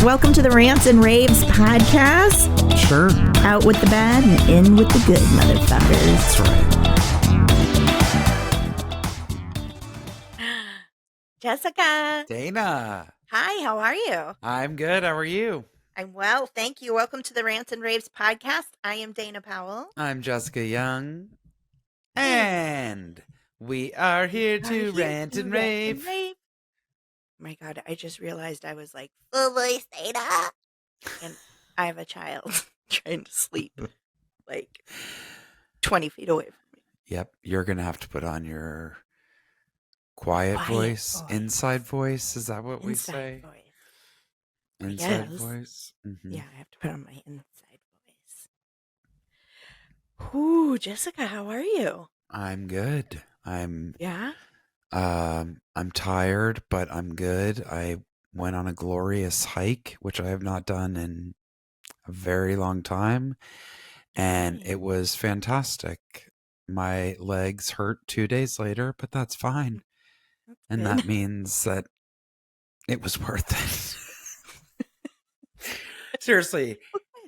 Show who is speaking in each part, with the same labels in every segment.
Speaker 1: Welcome to the Rants and Raves podcast.
Speaker 2: Sure.
Speaker 1: Out with the bad and in with the good, motherfuckers.
Speaker 2: That's right.
Speaker 1: Jessica.
Speaker 2: Dana.
Speaker 1: Hi, how are you?
Speaker 2: I'm good. How are you?
Speaker 1: I'm well, thank you. Welcome to the Rants and Raves podcast. I am Dana Powell.
Speaker 2: I'm Jessica Young. And we are here to rant and rave.
Speaker 1: Oh my God, I just realized I was like, full voice Dana. And I have a child trying to sleep like 20 feet away from me.
Speaker 2: Yep. You're going to have to put on your quiet voice, inside voice. Is that what we say?
Speaker 1: Voice.
Speaker 2: Inside voice? Mm-hmm.
Speaker 1: Yeah, I have to put on my inside voice. Ooh, Jessica, how are you?
Speaker 2: I'm good. I'm tired, but I'm good. I went on a glorious hike, which I have not done in a very long time, and it was fantastic. My legs hurt 2 days later, but that's fine. And that means that it was worth it. Seriously,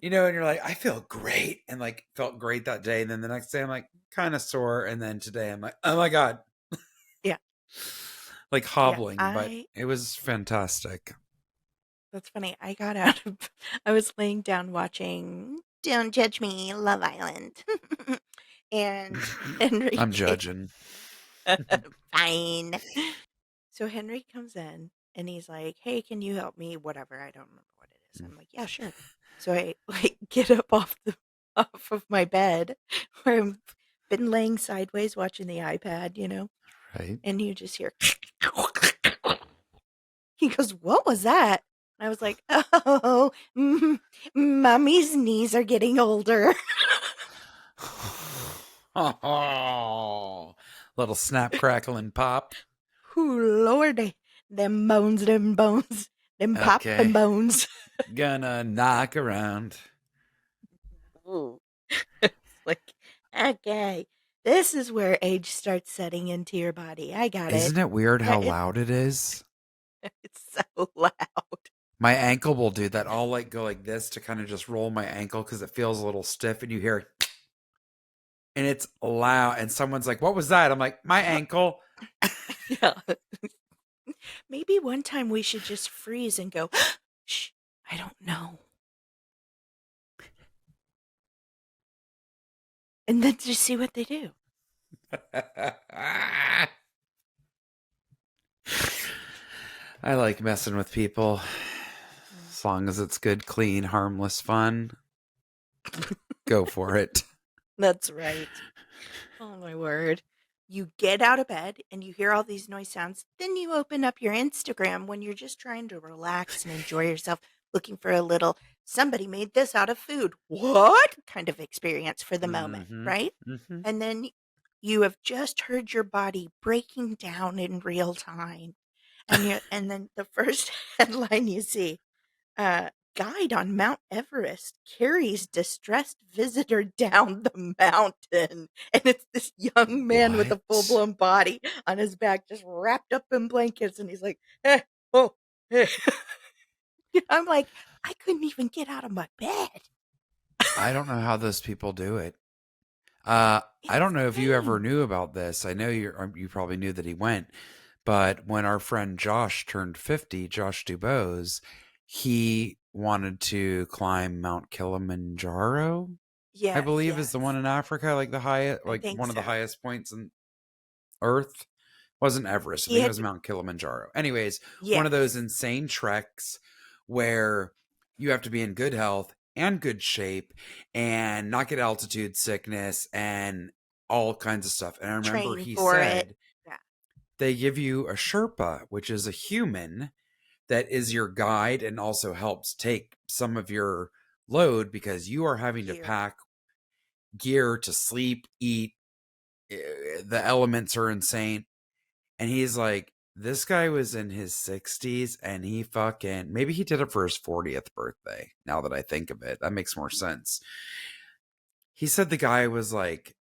Speaker 2: and you're like, I feel great, and like felt great that day, and then the next day I'm like kind of sore, and then today I'm like, oh my God.
Speaker 1: Yeah.
Speaker 2: Like hobbling, but it was fantastic.
Speaker 1: That's funny. I was laying down watching Don't Judge Me, Love Island. And Henry
Speaker 2: I'm judging.
Speaker 1: Fine. So Henry comes in and he's like, hey, can you help me? Whatever. I don't remember what it is. I'm like, yeah, sure. So I get up off of my bed where I've been laying sideways watching the iPad,
Speaker 2: Right.
Speaker 1: And you just hear he goes, what was that? And I was like, oh, mommy's knees are getting older.
Speaker 2: Oh, little snap, crackle, and pop.
Speaker 1: Ooh, Lord, them bones, them pop, them bones.
Speaker 2: Gonna knock around.
Speaker 1: Ooh. It's like, okay, this is where age starts setting into your body. I got it.
Speaker 2: Isn't it weird how loud it is?
Speaker 1: It's so loud.
Speaker 2: My ankle will do that. I'll go like this to kind of just roll my ankle because it feels a little stiff, and you hear it. And it's loud, and someone's like, what was that? I'm like, my ankle.
Speaker 1: Yeah. Maybe one time we should just freeze and go, shh, I don't know. And then just see what they do.
Speaker 2: I like messing with people as long as it's good, clean, harmless fun. Go for it.
Speaker 1: That's right. Oh, my word. You get out of bed and you hear all these noise sounds. Then you open up your Instagram when you're just trying to relax and enjoy yourself, looking for a little, somebody made this out of food. What kind of experience for the moment, right? Mm-hmm. And then you have just heard your body breaking down in real time. And then the first headline you see, guide on Mount Everest carries distressed visitor down the mountain. And it's this young man with a full-blown body on his back, just wrapped up in blankets. And he's like, hey, oh, hey. I'm like, I couldn't even get out of my bed.
Speaker 2: I don't know how those people do it. I don't know if you ever knew about this. I know you probably knew that he went. But when our friend Josh turned 50, Josh Dubose, he wanted to climb Mount Kilimanjaro. Yeah, I believe is the one in Africa, like the highest, like one of the highest points in Earth. Wasn't Everest. I think it was Mount Kilimanjaro. Anyways, one of those insane treks where you have to be in good health and good shape and not get altitude sickness and all kinds of stuff. And I remember he said they give you a Sherpa, which is a human that is your guide and also helps take some of your load because you are having to pack gear to sleep, eat. The elements are insane. And he's like, this guy was in his 60s and he maybe he did it for his 40th birthday. Now that I think of it, that makes more sense. He said the guy was like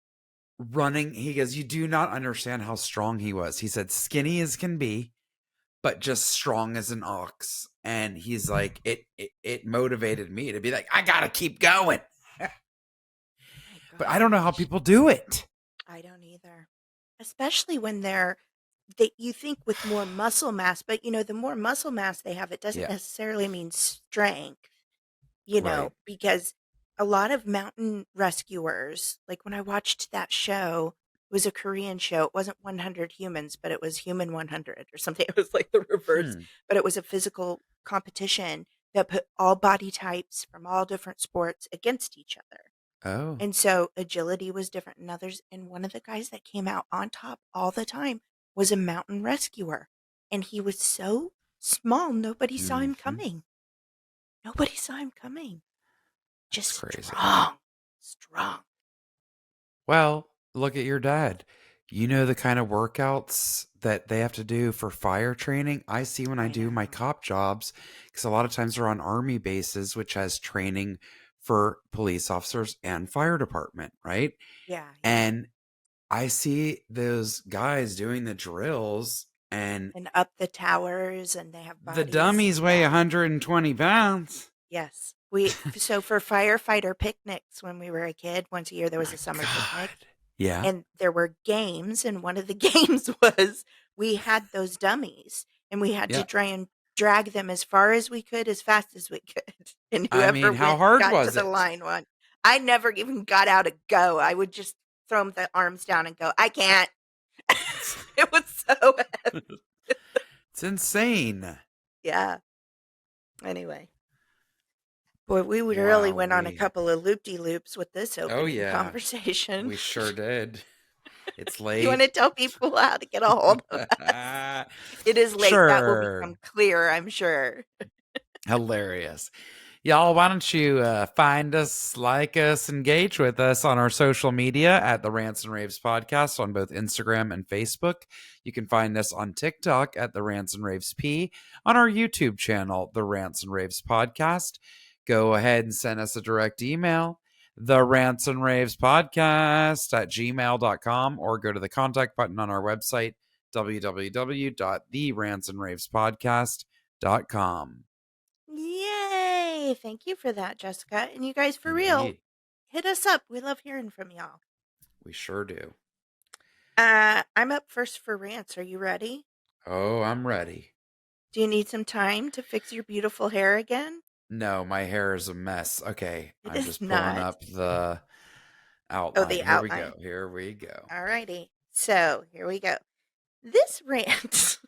Speaker 2: running. He goes, you do not understand how strong he was. He said, skinny as can be, but just strong as an ox. And he's like, it motivated me to be like, I gotta keep going.
Speaker 1: My
Speaker 2: But I don't know how
Speaker 1: gosh.
Speaker 2: people do it.
Speaker 1: I don't either. Especially when you think with more muscle mass, but the more muscle mass they have, it doesn't
Speaker 2: Yeah,
Speaker 1: necessarily mean strength,
Speaker 2: right.
Speaker 1: because a lot of mountain rescuers, like when I watched that show, it was a Korean show. It wasn't 100 humans, but it was Human 100 or something. It was like the reverse,
Speaker 2: Hmm.
Speaker 1: but it was a physical competition that put all body types from all different sports against each other.
Speaker 2: Oh.
Speaker 1: And so agility was different than others. And one of the guys that came out on top all the time was a mountain rescuer. And he was so small, nobody saw him
Speaker 2: Hmm.
Speaker 1: coming. Nobody saw him coming. Just
Speaker 2: That's crazy.
Speaker 1: strong, strong.
Speaker 2: Well, look at your dad. You know the kind of workouts that they have to do for fire training? I see when I
Speaker 1: I
Speaker 2: do my
Speaker 1: know.
Speaker 2: cop jobs, because a lot of times they're on army bases, which has training for police officers and fire department, right?
Speaker 1: Yeah, yeah.
Speaker 2: And I see those guys doing the drills, and
Speaker 1: And up the towers, and they have
Speaker 2: the
Speaker 1: bodies.
Speaker 2: dummies weigh
Speaker 1: Yeah.
Speaker 2: 120 pounds.
Speaker 1: Yes. So for firefighter picnics when we were a kid, once a year there was
Speaker 2: My
Speaker 1: a summer picnic.
Speaker 2: God. Yeah.
Speaker 1: And there were games, and one of the games was we had those dummies, and we had to
Speaker 2: Yeah.
Speaker 1: try and drag them as far as we could, as fast as we could. And
Speaker 2: I
Speaker 1: whoever
Speaker 2: mean, how
Speaker 1: went
Speaker 2: hard
Speaker 1: got to
Speaker 2: was
Speaker 1: the
Speaker 2: it?
Speaker 1: line won. I never even got out a go. I would just throw the arms down and go, I can't. It was so heavy.
Speaker 2: It's insane.
Speaker 1: Yeah. Anyway, boy, we would really
Speaker 2: Wow.
Speaker 1: went on a couple of loop-de-loops with this
Speaker 2: Oh,
Speaker 1: opening
Speaker 2: yeah.
Speaker 1: conversation.
Speaker 2: We sure did. It's
Speaker 1: You want
Speaker 2: late.
Speaker 1: to tell people how to get a hold of us? It is late. That will become
Speaker 2: Sure.
Speaker 1: clear, I'm sure.
Speaker 2: Hilarious. Y'all, why don't you find us, like us, engage with us on our social media at the Rants and Raves podcast on both Instagram and Facebook. You can find us on TikTok at the Rants and Raves P, on our YouTube channel, the Rants and Raves podcast. Go ahead and send us a direct email, the Rants and Raves podcast at gmail.com, or go to the contact button on our website, www.therantsandravespodcast.com.
Speaker 1: Yay! Thank you for that, Jessica. And you guys, for real,
Speaker 2: Indeed.
Speaker 1: hit us up. We love hearing from y'all.
Speaker 2: We sure do.
Speaker 1: I'm up first for rants. Are you ready?
Speaker 2: Oh, I'm ready.
Speaker 1: Do you need some time to fix your beautiful hair again?
Speaker 2: No, my hair is a mess. Okay,
Speaker 1: It
Speaker 2: I'm
Speaker 1: is
Speaker 2: just pulling
Speaker 1: not.
Speaker 2: up the
Speaker 1: Oh,
Speaker 2: outline.
Speaker 1: the
Speaker 2: Here we go.
Speaker 1: outline.
Speaker 2: Here we go.
Speaker 1: Alrighty. So here we go. This rant,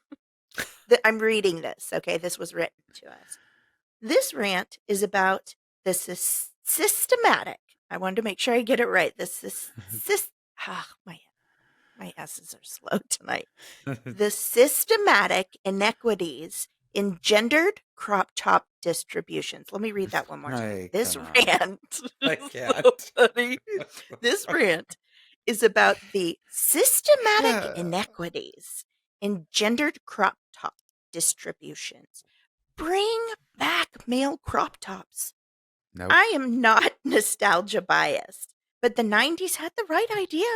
Speaker 1: that I'm reading this. Okay, this was written to us. This rant is about the systematic. I wanted to make sure I get it right. My S's are slow tonight. The systematic inequities in gendered crop top distributions. Let me read that one more time.
Speaker 2: I
Speaker 1: This
Speaker 2: cannot.
Speaker 1: rant
Speaker 2: I
Speaker 1: is so
Speaker 2: can't.
Speaker 1: funny. This rant is about the systematic inequities in gendered crop top distributions. Bring back male crop tops.
Speaker 2: Nope.
Speaker 1: I am not nostalgia biased, but the 90s had the right idea.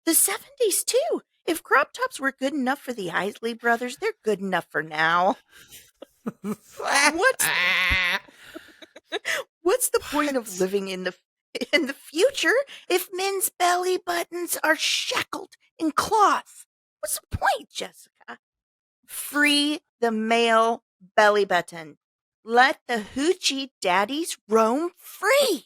Speaker 1: The 70s, too. If crop tops were good enough for the Isley brothers, they're good enough for now. What's what's the point of
Speaker 2: What?
Speaker 1: living in the future if men's belly buttons are shackled in cloth? What's the point, Jessica? Free the male belly button. Let the hoochie daddies roam free.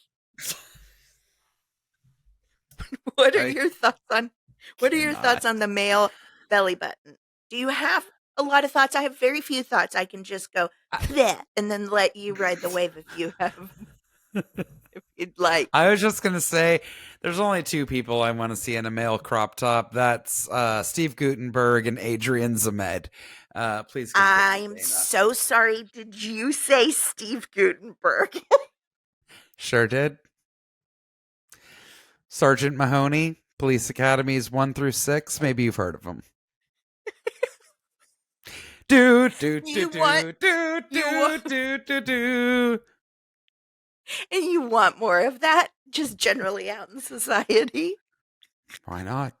Speaker 1: What are
Speaker 2: I
Speaker 1: your thoughts on what are your thoughts
Speaker 2: cannot.
Speaker 1: on the male belly button? Do you have a lot of thoughts? I have very few thoughts. I can just go
Speaker 2: I,
Speaker 1: bleh, and then let you ride the wave if you have if you'd like.
Speaker 2: I was just gonna say, there's only two people I want to see in a male crop top. That's Steve Gutenberg and Adrian Zemed. Please confirm,
Speaker 1: I'm
Speaker 2: Dana.
Speaker 1: so sorry. Did you say Steve Gutenberg?
Speaker 2: Sure did. Sergeant Mahoney, Police Academies 1 through 6. Maybe you've heard of them. Do do do
Speaker 1: you want
Speaker 2: do do
Speaker 1: you want
Speaker 2: do do do do.
Speaker 1: and you want more of that just generally out in society?
Speaker 2: Why not?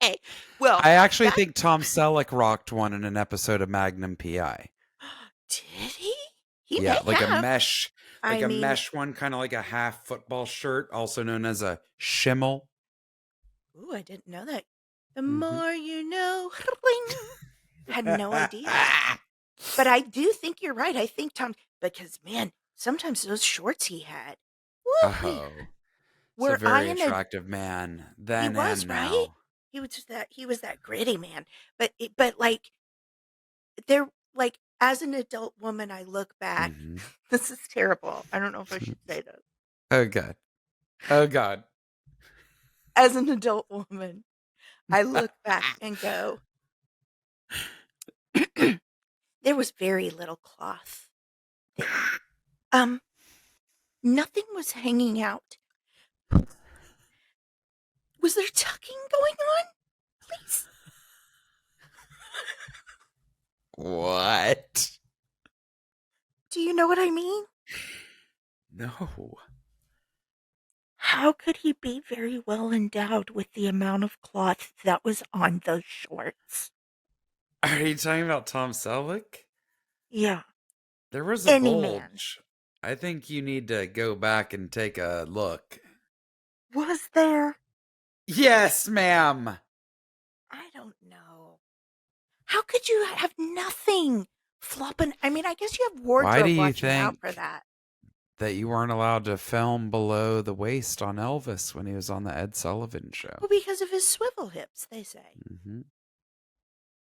Speaker 1: Okay. Well,
Speaker 2: I actually
Speaker 1: that
Speaker 2: think Tom Selleck rocked one in an episode of Magnum PI.
Speaker 1: Did he? He may
Speaker 2: Yeah,
Speaker 1: have.
Speaker 2: like
Speaker 1: I
Speaker 2: a
Speaker 1: mean,
Speaker 2: mesh one, kind of like a half football shirt, also known as a shimmel.
Speaker 1: ooh, I didn't know that. The
Speaker 2: Hmm.
Speaker 1: more you know. Ring. Had no idea. But I do think you're right. I think Tom, because man, sometimes those shorts he had, woo,
Speaker 2: Oh, it's a
Speaker 1: were I
Speaker 2: very
Speaker 1: in a
Speaker 2: attractive man
Speaker 1: he
Speaker 2: then
Speaker 1: was,
Speaker 2: and
Speaker 1: right?
Speaker 2: now.
Speaker 1: He was that gritty man. But like there like as an adult woman I look back.
Speaker 2: Hmm.
Speaker 1: This is terrible. I don't know if I should say this.
Speaker 2: Oh god. Oh god.
Speaker 1: As an adult woman, I look back and go, there was very little cloth there. Um, Nothing was hanging out. Was there tucking going on? Please.
Speaker 2: What?
Speaker 1: Do you know what I mean?
Speaker 2: No.
Speaker 1: How could he be very well endowed with the amount of cloth that was on those shorts?
Speaker 2: Are you talking about Tom Selleck?
Speaker 1: Yeah,
Speaker 2: There was a
Speaker 1: any man.
Speaker 2: bulge. I think you need to go back and take a look.
Speaker 1: Was there?
Speaker 2: Yes, ma'am.
Speaker 1: I don't know. How could you have nothing flopping? I mean, I guess you have
Speaker 2: Why do
Speaker 1: wardrobe
Speaker 2: you
Speaker 1: watching out for
Speaker 2: think
Speaker 1: that.
Speaker 2: that you weren't allowed to film below the waist on Elvis when he was on the Ed Sullivan show?
Speaker 1: Well, because of his swivel hips, they say.
Speaker 2: Hmm.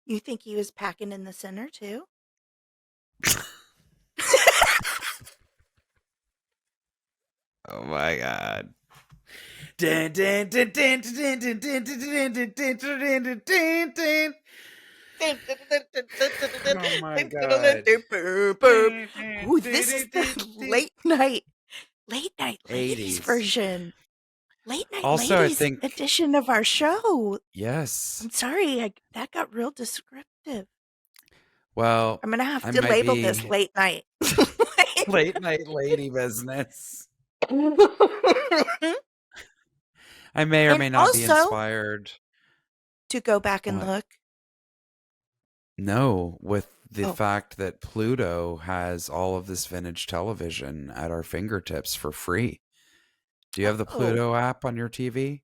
Speaker 1: You think he was packing in the center too?
Speaker 2: Oh my god. Oh my god.
Speaker 1: Ooh, this is the late night ladies
Speaker 2: 80s.
Speaker 1: version. Late night
Speaker 2: Also, I
Speaker 1: ladies
Speaker 2: think,
Speaker 1: edition of our show.
Speaker 2: yes.
Speaker 1: I'm sorry, that got real descriptive.
Speaker 2: Well,
Speaker 1: I'm gonna have
Speaker 2: I
Speaker 1: to
Speaker 2: might
Speaker 1: label this
Speaker 2: be
Speaker 1: late night.
Speaker 2: late night lady business. I may or
Speaker 1: And
Speaker 2: may not be
Speaker 1: also
Speaker 2: inspired.
Speaker 1: to go back and
Speaker 2: What?
Speaker 1: look.
Speaker 2: No, with the
Speaker 1: Oh,
Speaker 2: fact that Pluto has all of this vintage television at our fingertips for free. Do you have the
Speaker 1: oh,
Speaker 2: Pluto app on your TV?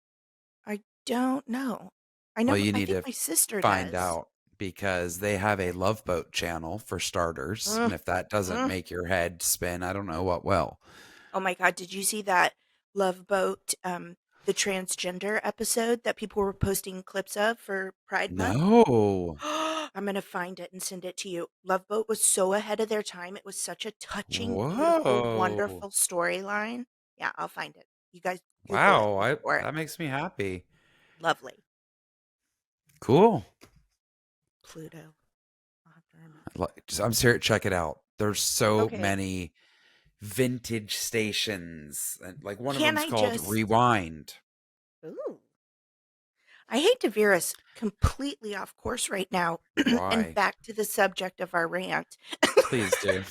Speaker 1: I don't know. I
Speaker 2: Well,
Speaker 1: know.
Speaker 2: you
Speaker 1: I
Speaker 2: need
Speaker 1: think
Speaker 2: to
Speaker 1: my sister
Speaker 2: find
Speaker 1: does.
Speaker 2: out because they have a Love Boat channel for starters.
Speaker 1: Mm,
Speaker 2: And if that doesn't
Speaker 1: mm.
Speaker 2: make your head spin, I don't know what will.
Speaker 1: Oh my God, did you see that Love Boat, the transgender episode that people were posting clips of for Pride Month?
Speaker 2: No.
Speaker 1: I'm gonna find it and send it to you. Love Boat was so ahead of their time. It was such a touching, beautiful,
Speaker 2: Whoa.
Speaker 1: wonderful storyline. Yeah, I'll find it. You guys Google it.
Speaker 2: Wow.
Speaker 1: Look
Speaker 2: I
Speaker 1: for it.
Speaker 2: that makes me happy.
Speaker 1: Lovely.
Speaker 2: Cool.
Speaker 1: Pluto. I'll have to remember.
Speaker 2: I'm serious. Check it out. There's so
Speaker 1: Okay.
Speaker 2: many vintage stations. And like one of
Speaker 1: Can
Speaker 2: them's
Speaker 1: I
Speaker 2: called
Speaker 1: just
Speaker 2: Rewind.
Speaker 1: Ooh. I hate to veer us completely off course right now and
Speaker 2: Why?
Speaker 1: back to the subject of our rant.
Speaker 2: Please do.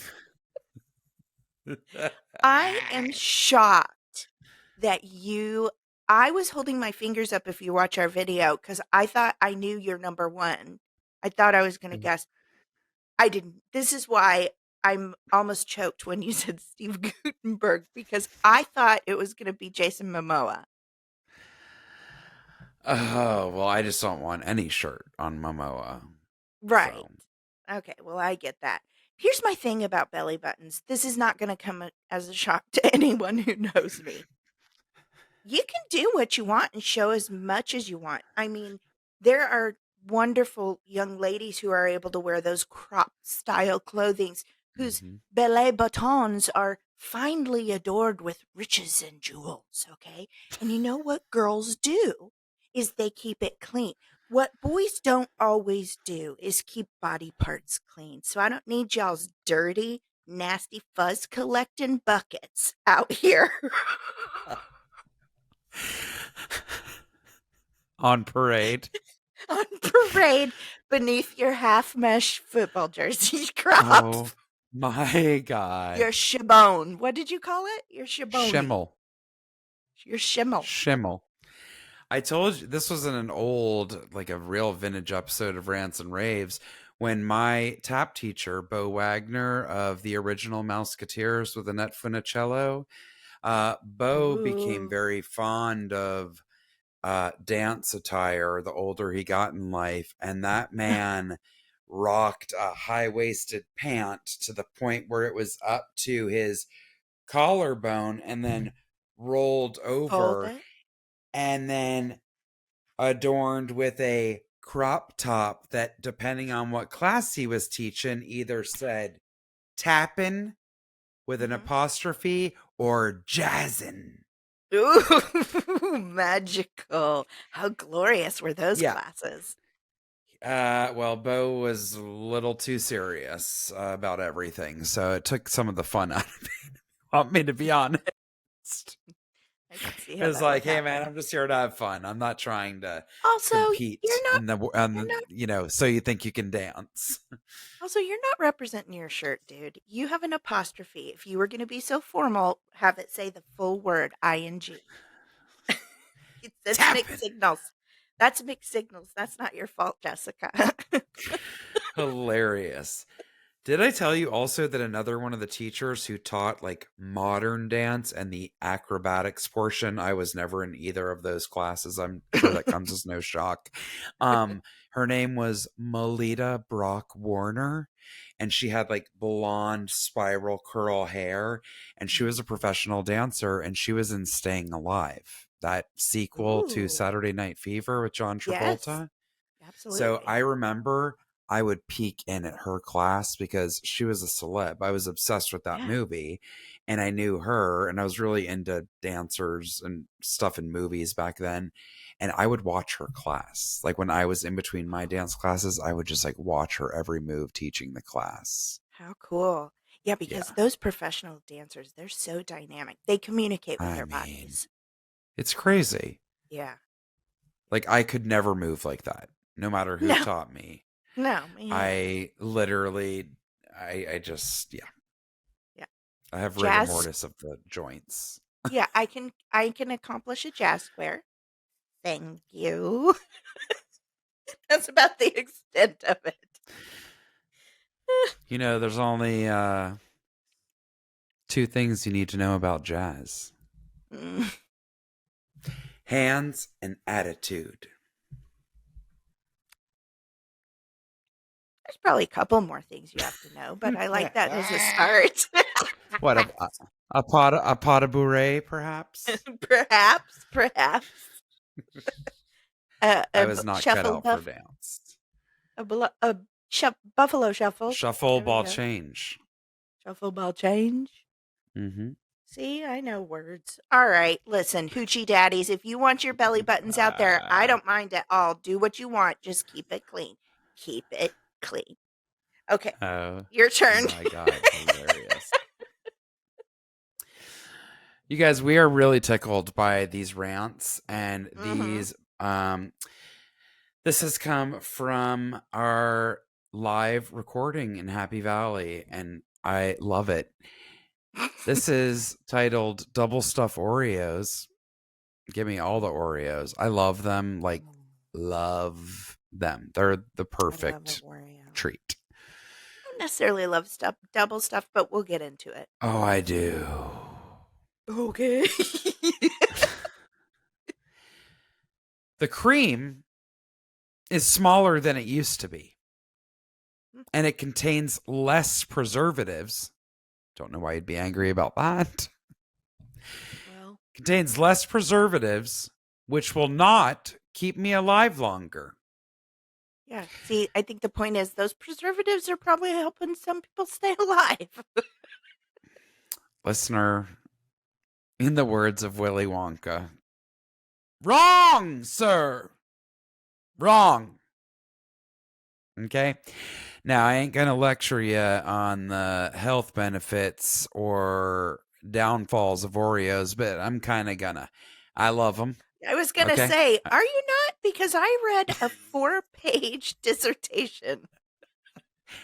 Speaker 1: I am shocked that I was holding my fingers up if you watch our video because I thought I knew your number one. I thought I was going to guess. I didn't. This is why I'm almost choked when you said Steve Gutenberg because I thought it was going to be Jason Momoa.
Speaker 2: Oh, well, I just don't want any shirt on Momoa.
Speaker 1: Right.
Speaker 2: So,
Speaker 1: Okay. Well, I get that. Here's my thing about belly buttons. This is not going to come as a shock to anyone who knows me. You can do what you want and show as much as you want. I mean, there are wonderful young ladies who are able to wear those crop style clothings whose
Speaker 2: mhm.
Speaker 1: belly buttons are finely adored with riches and jewels, okay? And you know what girls do is they keep it clean. What boys don't always do is keep body parts clean. So I don't need y'all's dirty, nasty fuzz collecting buckets out here.
Speaker 2: On parade.
Speaker 1: On parade beneath your half mesh football jersey
Speaker 2: Oh
Speaker 1: crops.
Speaker 2: my
Speaker 1: Your
Speaker 2: God.
Speaker 1: shibone. What did you call it? Your shiboni.
Speaker 2: Schimmel.
Speaker 1: Your shimmel.
Speaker 2: Schimmel. I told you this wasn't an old, like a real vintage episode of Rants and Raves. when my tap teacher, Bo Wagner of the original Mouseketeers with Annette Funicello, Bo became
Speaker 1: Ooh.
Speaker 2: very fond of dance attire the older he got in life. And that man rocked a high waisted pant to the point where it was up to his collarbone and then rolled
Speaker 1: Fold
Speaker 2: over
Speaker 1: it.
Speaker 2: and then adorned with a crop top that, depending on what class he was teaching, either said tappin' with an
Speaker 1: Hmm.
Speaker 2: apostrophe or jazzin'.
Speaker 1: Ooh, magical. How glorious were those
Speaker 2: Yeah.
Speaker 1: classes?
Speaker 2: Well, Bo was a little too serious about everything, so it took some of the fun out of it. Want me to be honest?
Speaker 1: I can see
Speaker 2: It
Speaker 1: how
Speaker 2: was
Speaker 1: that would
Speaker 2: like, hey man,
Speaker 1: happen.
Speaker 2: I'm just here to have fun. I'm not trying to
Speaker 1: Also,
Speaker 2: compete in
Speaker 1: you're not
Speaker 2: so you think you can dance.
Speaker 1: also you're not representing your shirt, dude. You have an apostrophe. If you were going to be so formal, have it say the full word ing. That's mixed
Speaker 2: Tapping.
Speaker 1: signals. That's mixed signals. That's not your fault, Jessica.
Speaker 2: Hilarious. Did I tell you also that another one of the teachers who taught like modern dance and the acrobatics portion, I was never in either of those classes. I'm sure that comes as no shock. Her name was Melita Brock Warner, and she had like blonde spiral curl hair, and she was a professional dancer, and she was in Staying Alive, that sequel to
Speaker 1: Ooh,
Speaker 2: Saturday Night Fever with John
Speaker 1: yes,
Speaker 2: Travolta. So
Speaker 1: absolutely.
Speaker 2: I remember I would peek in at her class because she was a celeb. I was obsessed with that
Speaker 1: Yeah.
Speaker 2: movie and I knew her and I was really into dancers and stuff in movies back then. And I would watch her class. Like when I was in between my
Speaker 1: Oh,
Speaker 2: dance classes, I would just like watch her every move teaching the class.
Speaker 1: how cool. Yeah, because
Speaker 2: Yeah.
Speaker 1: those professional dancers, they're so dynamic. They communicate with
Speaker 2: I
Speaker 1: their
Speaker 2: mean,
Speaker 1: bodies.
Speaker 2: it's crazy.
Speaker 1: Yeah.
Speaker 2: Like I could never move like that, no matter who
Speaker 1: No,
Speaker 2: taught me.
Speaker 1: no, me either.
Speaker 2: I literally, I just, yeah,
Speaker 1: Yeah.
Speaker 2: I have rigor
Speaker 1: Jazz.
Speaker 2: mortis of the joints.
Speaker 1: Yeah, I can accomplish a jazz square. Thank you. That's about the extent of it.
Speaker 2: You know, there's only two things you need to know about jazz:
Speaker 1: Mm,
Speaker 2: hands and attitude.
Speaker 1: there's probably a couple more things you have to know, but I like that as a start.
Speaker 2: What a pot of bourrée, perhaps?
Speaker 1: Perhaps.
Speaker 2: I was not cut out for dance.
Speaker 1: Buffalo shuffle.
Speaker 2: Shuffle
Speaker 1: There we
Speaker 2: ball
Speaker 1: go.
Speaker 2: change.
Speaker 1: Shuffle ball change.
Speaker 2: Mm-hmm.
Speaker 1: See, I know words. All right, listen, hoochie daddies, if you want your belly buttons out there, I
Speaker 2: Uh,
Speaker 1: don't mind at all. Do what you want. Just keep it clean. Keep it clean. Okay,
Speaker 2: oh
Speaker 1: your turn.
Speaker 2: my god, hilarious! You guys, we are really tickled by these rants and
Speaker 1: Mm-hmm.
Speaker 2: these. This has come from our live recording in Happy Valley, and I love it. This is titled Double Stuff Oreos. Give me all the Oreos. I love them, like, love them. They're the
Speaker 1: I love an
Speaker 2: perfect
Speaker 1: Oreo.
Speaker 2: treat.
Speaker 1: I don't necessarily love stuff, double stuff, but we'll get into it.
Speaker 2: Oh, I do.
Speaker 1: Okay.
Speaker 2: The cream is smaller than it used to be, and it contains less preservatives. Don't know why you'd be angry about that.
Speaker 1: Well,
Speaker 2: Contains less preservatives, which will not keep me alive longer.
Speaker 1: yeah. See, I think the point is those preservatives are probably helping some people stay alive.
Speaker 2: Listener, in the words of Willy Wonka, wrong, sir. Wrong. Okay. Now, I ain't going to lecture you on the health benefits or downfalls of Oreos, but I'm kind of gonna. I love them.
Speaker 1: I was going to
Speaker 2: Okay.
Speaker 1: say, are you not? Because I read a 4-page dissertation.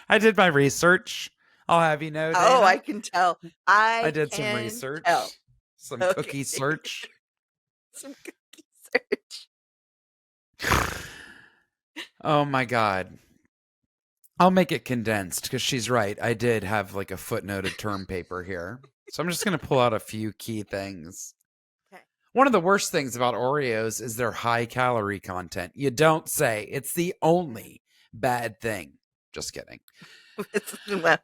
Speaker 2: I did my research. I'll have you know,
Speaker 1: Oh, I
Speaker 2: Dana.
Speaker 1: can tell.
Speaker 2: I
Speaker 1: I
Speaker 2: did some
Speaker 1: can tell.
Speaker 2: research, some
Speaker 1: Okay.
Speaker 2: cookie search.
Speaker 1: Some cookie search.
Speaker 2: Oh my God. I'll make it condensed because she's right. I did have like a footnoted term paper here. So I'm just going to pull out a few key things.
Speaker 1: Okay.
Speaker 2: One of the worst things about Oreos is their high calorie content. You don't say. It's the only bad thing. Just kidding.
Speaker 1: Well,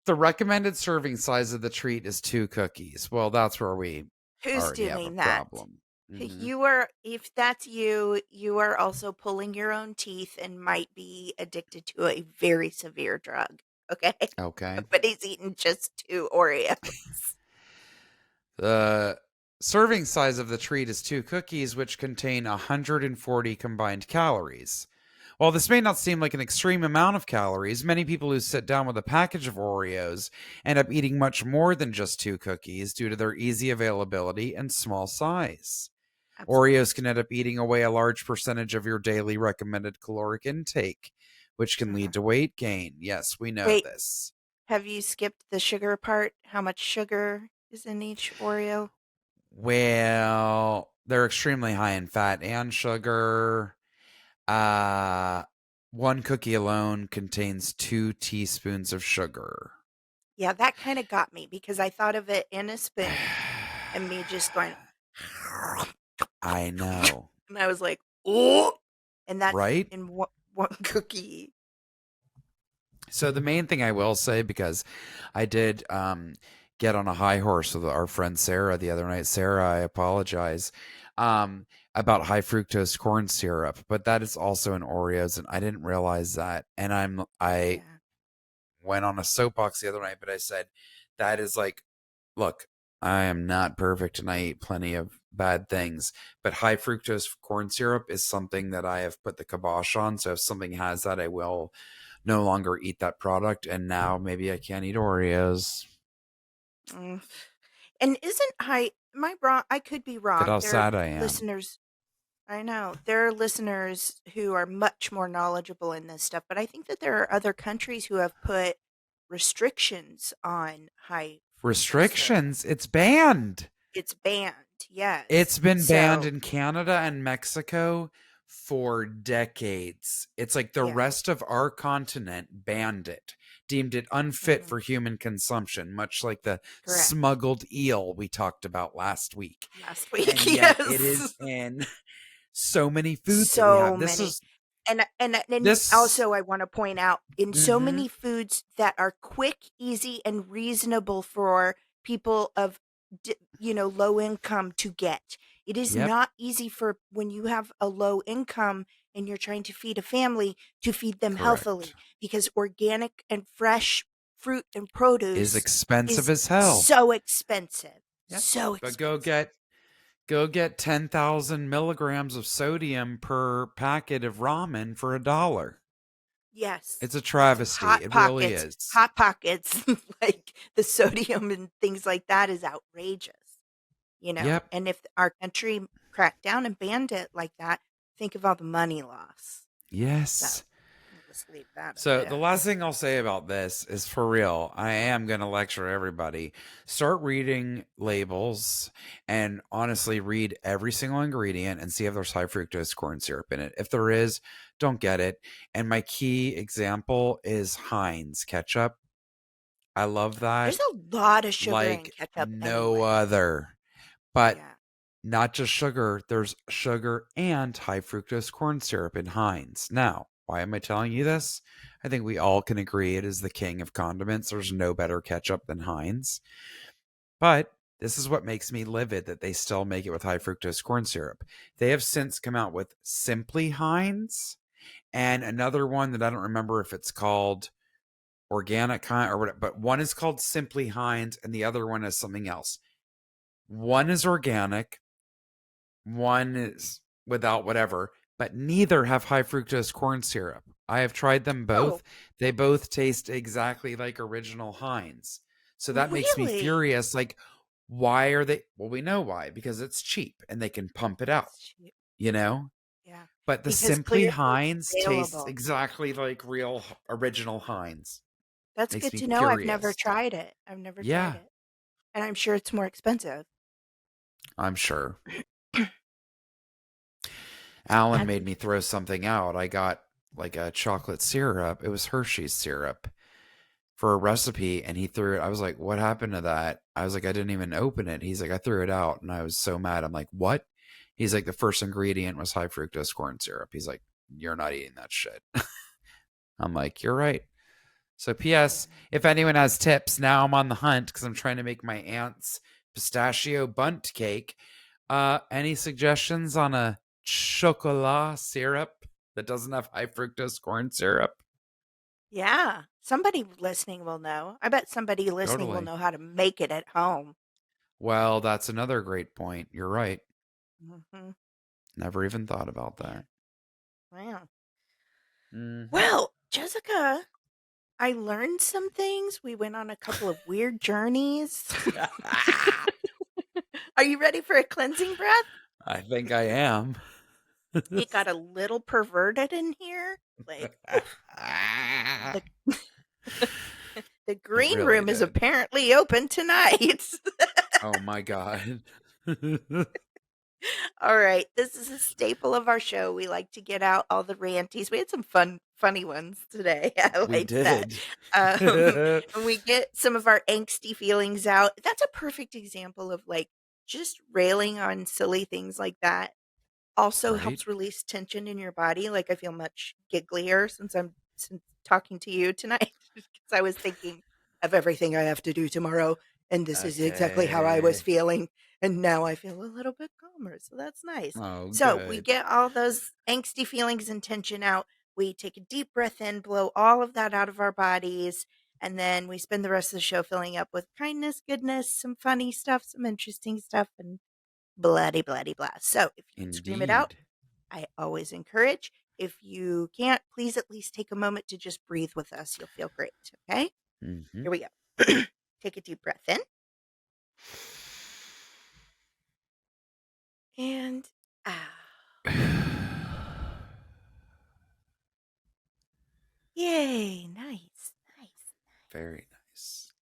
Speaker 2: The recommended serving size of the treat is 2 cookies. Well, that's where we
Speaker 1: who's
Speaker 2: already have a
Speaker 1: doing that?
Speaker 2: problem. Hmm.
Speaker 1: You are, if that's you, you are also pulling your own teeth and might be addicted to a very severe drug. Okay.
Speaker 2: Okay.
Speaker 1: Nobody's eating just 2 Oreos.
Speaker 2: The serving size of the treat is 2 cookies, which contain 140 combined calories. While this may not seem like an extreme amount of calories, many people who sit down with a package of Oreos end up eating much more than just 2 cookies due to their easy availability and small size.
Speaker 1: Absolutely.
Speaker 2: Oreos can end up eating away a large percentage of your daily recommended caloric intake, which can
Speaker 1: Uh-huh.
Speaker 2: lead to weight gain. Yes, we know
Speaker 1: Wait,
Speaker 2: this.
Speaker 1: have you skipped the sugar part? How much sugar is in each Oreo?
Speaker 2: Well, they're extremely high in fat and sugar. Uh, one cookie alone contains 2 teaspoons of sugar.
Speaker 1: Yeah, that kind of got me because I thought of it in a spoon and me just going,
Speaker 2: I know,
Speaker 1: and I was like, oh, and that's
Speaker 2: right?
Speaker 1: in one cookie.
Speaker 2: So the main thing I will say, because I did get on a high horse with our friend Sarah the other night. Sarah, I apologize. About high fructose corn syrup, but that is also in Oreos, and I didn't realize that. And I
Speaker 1: Yeah.
Speaker 2: went on a soapbox the other night, but I said that is like, look, I am not perfect and I eat plenty of bad things, but high fructose corn syrup is something that I have put the kibosh on. So if something has that, I will no longer eat that product. And now maybe I can't eat Oreos.
Speaker 1: Mm. And isn't am I wrong? I could be
Speaker 2: Look at
Speaker 1: wrong.
Speaker 2: how
Speaker 1: There are
Speaker 2: sad I am.
Speaker 1: listeners, I know, there are listeners who are much more knowledgeable in this stuff, but I think that there are other countries who have put restrictions on high fructose syrup.
Speaker 2: Restrictions, it's banned.
Speaker 1: It's banned,
Speaker 2: It's
Speaker 1: yes.
Speaker 2: been banned
Speaker 1: So,
Speaker 2: in Canada and Mexico for decades. It's like the
Speaker 1: yeah,
Speaker 2: rest of our continent banned it, deemed it unfit
Speaker 1: mhm,
Speaker 2: for human consumption, much like the
Speaker 1: correct.
Speaker 2: smuggled eel we talked about last week.
Speaker 1: Last week,
Speaker 2: And yet it
Speaker 1: yes.
Speaker 2: is in so many foods that we
Speaker 1: So
Speaker 2: have. This
Speaker 1: many.
Speaker 2: is
Speaker 1: And
Speaker 2: this
Speaker 1: also I wanna point out, in so
Speaker 2: mhm.
Speaker 1: many foods that are quick, easy, and reasonable for people of low income to get. It is
Speaker 2: Yep,
Speaker 1: not easy for when you have a low income and you're trying to feed a family to feed them
Speaker 2: correct.
Speaker 1: healthily because organic and fresh fruit and
Speaker 2: Is
Speaker 1: produce
Speaker 2: expensive
Speaker 1: is
Speaker 2: as hell.
Speaker 1: so expensive.
Speaker 2: Yep.
Speaker 1: So
Speaker 2: But
Speaker 1: expensive.
Speaker 2: go get 10,000 milligrams of sodium per packet of ramen for $1.
Speaker 1: Yes.
Speaker 2: It's a travesty. It really is.
Speaker 1: Hot Pockets, like, the sodium and things like that is outrageous,
Speaker 2: Yep.
Speaker 1: and if our country cracked down and banned it like that, think of all the money loss. So,
Speaker 2: Yes.
Speaker 1: we'll just leave that at
Speaker 2: So the
Speaker 1: that.
Speaker 2: last thing I'll say about this is, for real, I am going to lecture everybody. Start reading labels and honestly read every single ingredient and see if there's high fructose corn syrup in it. If there is, don't get it. And my key example is Heinz ketchup. I love that
Speaker 1: There's a lot of sugar in
Speaker 2: like
Speaker 1: ketchup
Speaker 2: no
Speaker 1: anyway.
Speaker 2: other. But
Speaker 1: Yeah.
Speaker 2: not just sugar, there's sugar and high fructose corn syrup in Heinz. Now, why am I telling you this? I think we all can agree it is the king of condiments. There's no better ketchup than Heinz. But this is what makes me livid that they still make it with high fructose corn syrup. They have since come out with Simply Heinz and another one that I don't remember if it's called Organic Heinz or what, but one is called Simply Heinz and the other one is something else. One is organic, one is without whatever, but neither have high fructose corn syrup. I have tried them
Speaker 1: Oh,
Speaker 2: both. They both taste exactly like original Heinz. So that makes me
Speaker 1: really?
Speaker 2: furious. Like, why are they? Well, we know why, because it's cheap and they can pump it out,
Speaker 1: It's cheap.
Speaker 2: you know?
Speaker 1: Yeah.
Speaker 2: But the
Speaker 1: Because
Speaker 2: Simply
Speaker 1: clearly it's
Speaker 2: Heinz tastes
Speaker 1: available.
Speaker 2: exactly like real original Heinz.
Speaker 1: That's
Speaker 2: Makes
Speaker 1: good
Speaker 2: me
Speaker 1: to know. I've never
Speaker 2: furious.
Speaker 1: tried it. I've never tried
Speaker 2: Yeah,
Speaker 1: it. And I'm sure it's more expensive.
Speaker 2: I'm sure. Alan
Speaker 1: That's
Speaker 2: made me throw something out. I got like a chocolate syrup. It was Hershey's syrup for a recipe, and he threw it. I was like, "What happened to that?" I was like, "I didn't even open it." He's like, "I threw it out," and I was so mad. I'm like, "What?" He's like, "The first ingredient was high fructose corn syrup." He's like, "You're not eating that shit." I'm like, "You're right." So,
Speaker 1: Yeah.
Speaker 2: P.S. If anyone has tips, now I'm on the hunt because I'm trying to make my aunt's pistachio bunt cake. Any suggestions on a chocolat syrup that doesn't have high fructose corn syrup?
Speaker 1: Yeah. Somebody listening will know. I bet somebody listening will
Speaker 2: Totally.
Speaker 1: know how to make it at home.
Speaker 2: Well, that's another great point. You're right.
Speaker 1: Hmm.
Speaker 2: Never even thought about that.
Speaker 1: Wow.
Speaker 2: Hmm.
Speaker 1: Well, Jessica, I learned some things. We went on a couple of weird journeys. Are you ready for a cleansing breath?
Speaker 2: I think I am.
Speaker 1: It got a little perverted in here. Like, oof. The the
Speaker 2: It
Speaker 1: green
Speaker 2: really
Speaker 1: room is
Speaker 2: did.
Speaker 1: apparently open tonight.
Speaker 2: Oh my God.
Speaker 1: All right, this is a staple of our show. We like to get out all the ranties. We had some funny ones today. I
Speaker 2: We
Speaker 1: like that.
Speaker 2: did.
Speaker 1: And we get some of our angsty feelings out. That's a perfect example of like just railing on silly things like that also
Speaker 2: Right?
Speaker 1: helps release tension in your body. Like I feel much gigglier since talking to you tonight because I was thinking of everything I have to do tomorrow, and this is exactly how I was
Speaker 2: Okay.
Speaker 1: feeling, and now I feel a little bit calmer, so that's nice.
Speaker 2: Oh,
Speaker 1: So we
Speaker 2: good.
Speaker 1: get all those angsty feelings and tension out. We take a deep breath in, blow all of that out of our bodies, and then we spend the rest of the show filling up with kindness, goodness, some funny stuff, some interesting stuff, and bloody, bloody, blah. So if you can scream it out,
Speaker 2: Indeed.
Speaker 1: I always encourage. If you can't, please at least take a moment to just breathe with us. You'll feel great. Okay.
Speaker 2: Hmm.
Speaker 1: Here we go. Take a deep breath in and out. Yay. Nice. Nice.
Speaker 2: Very nice.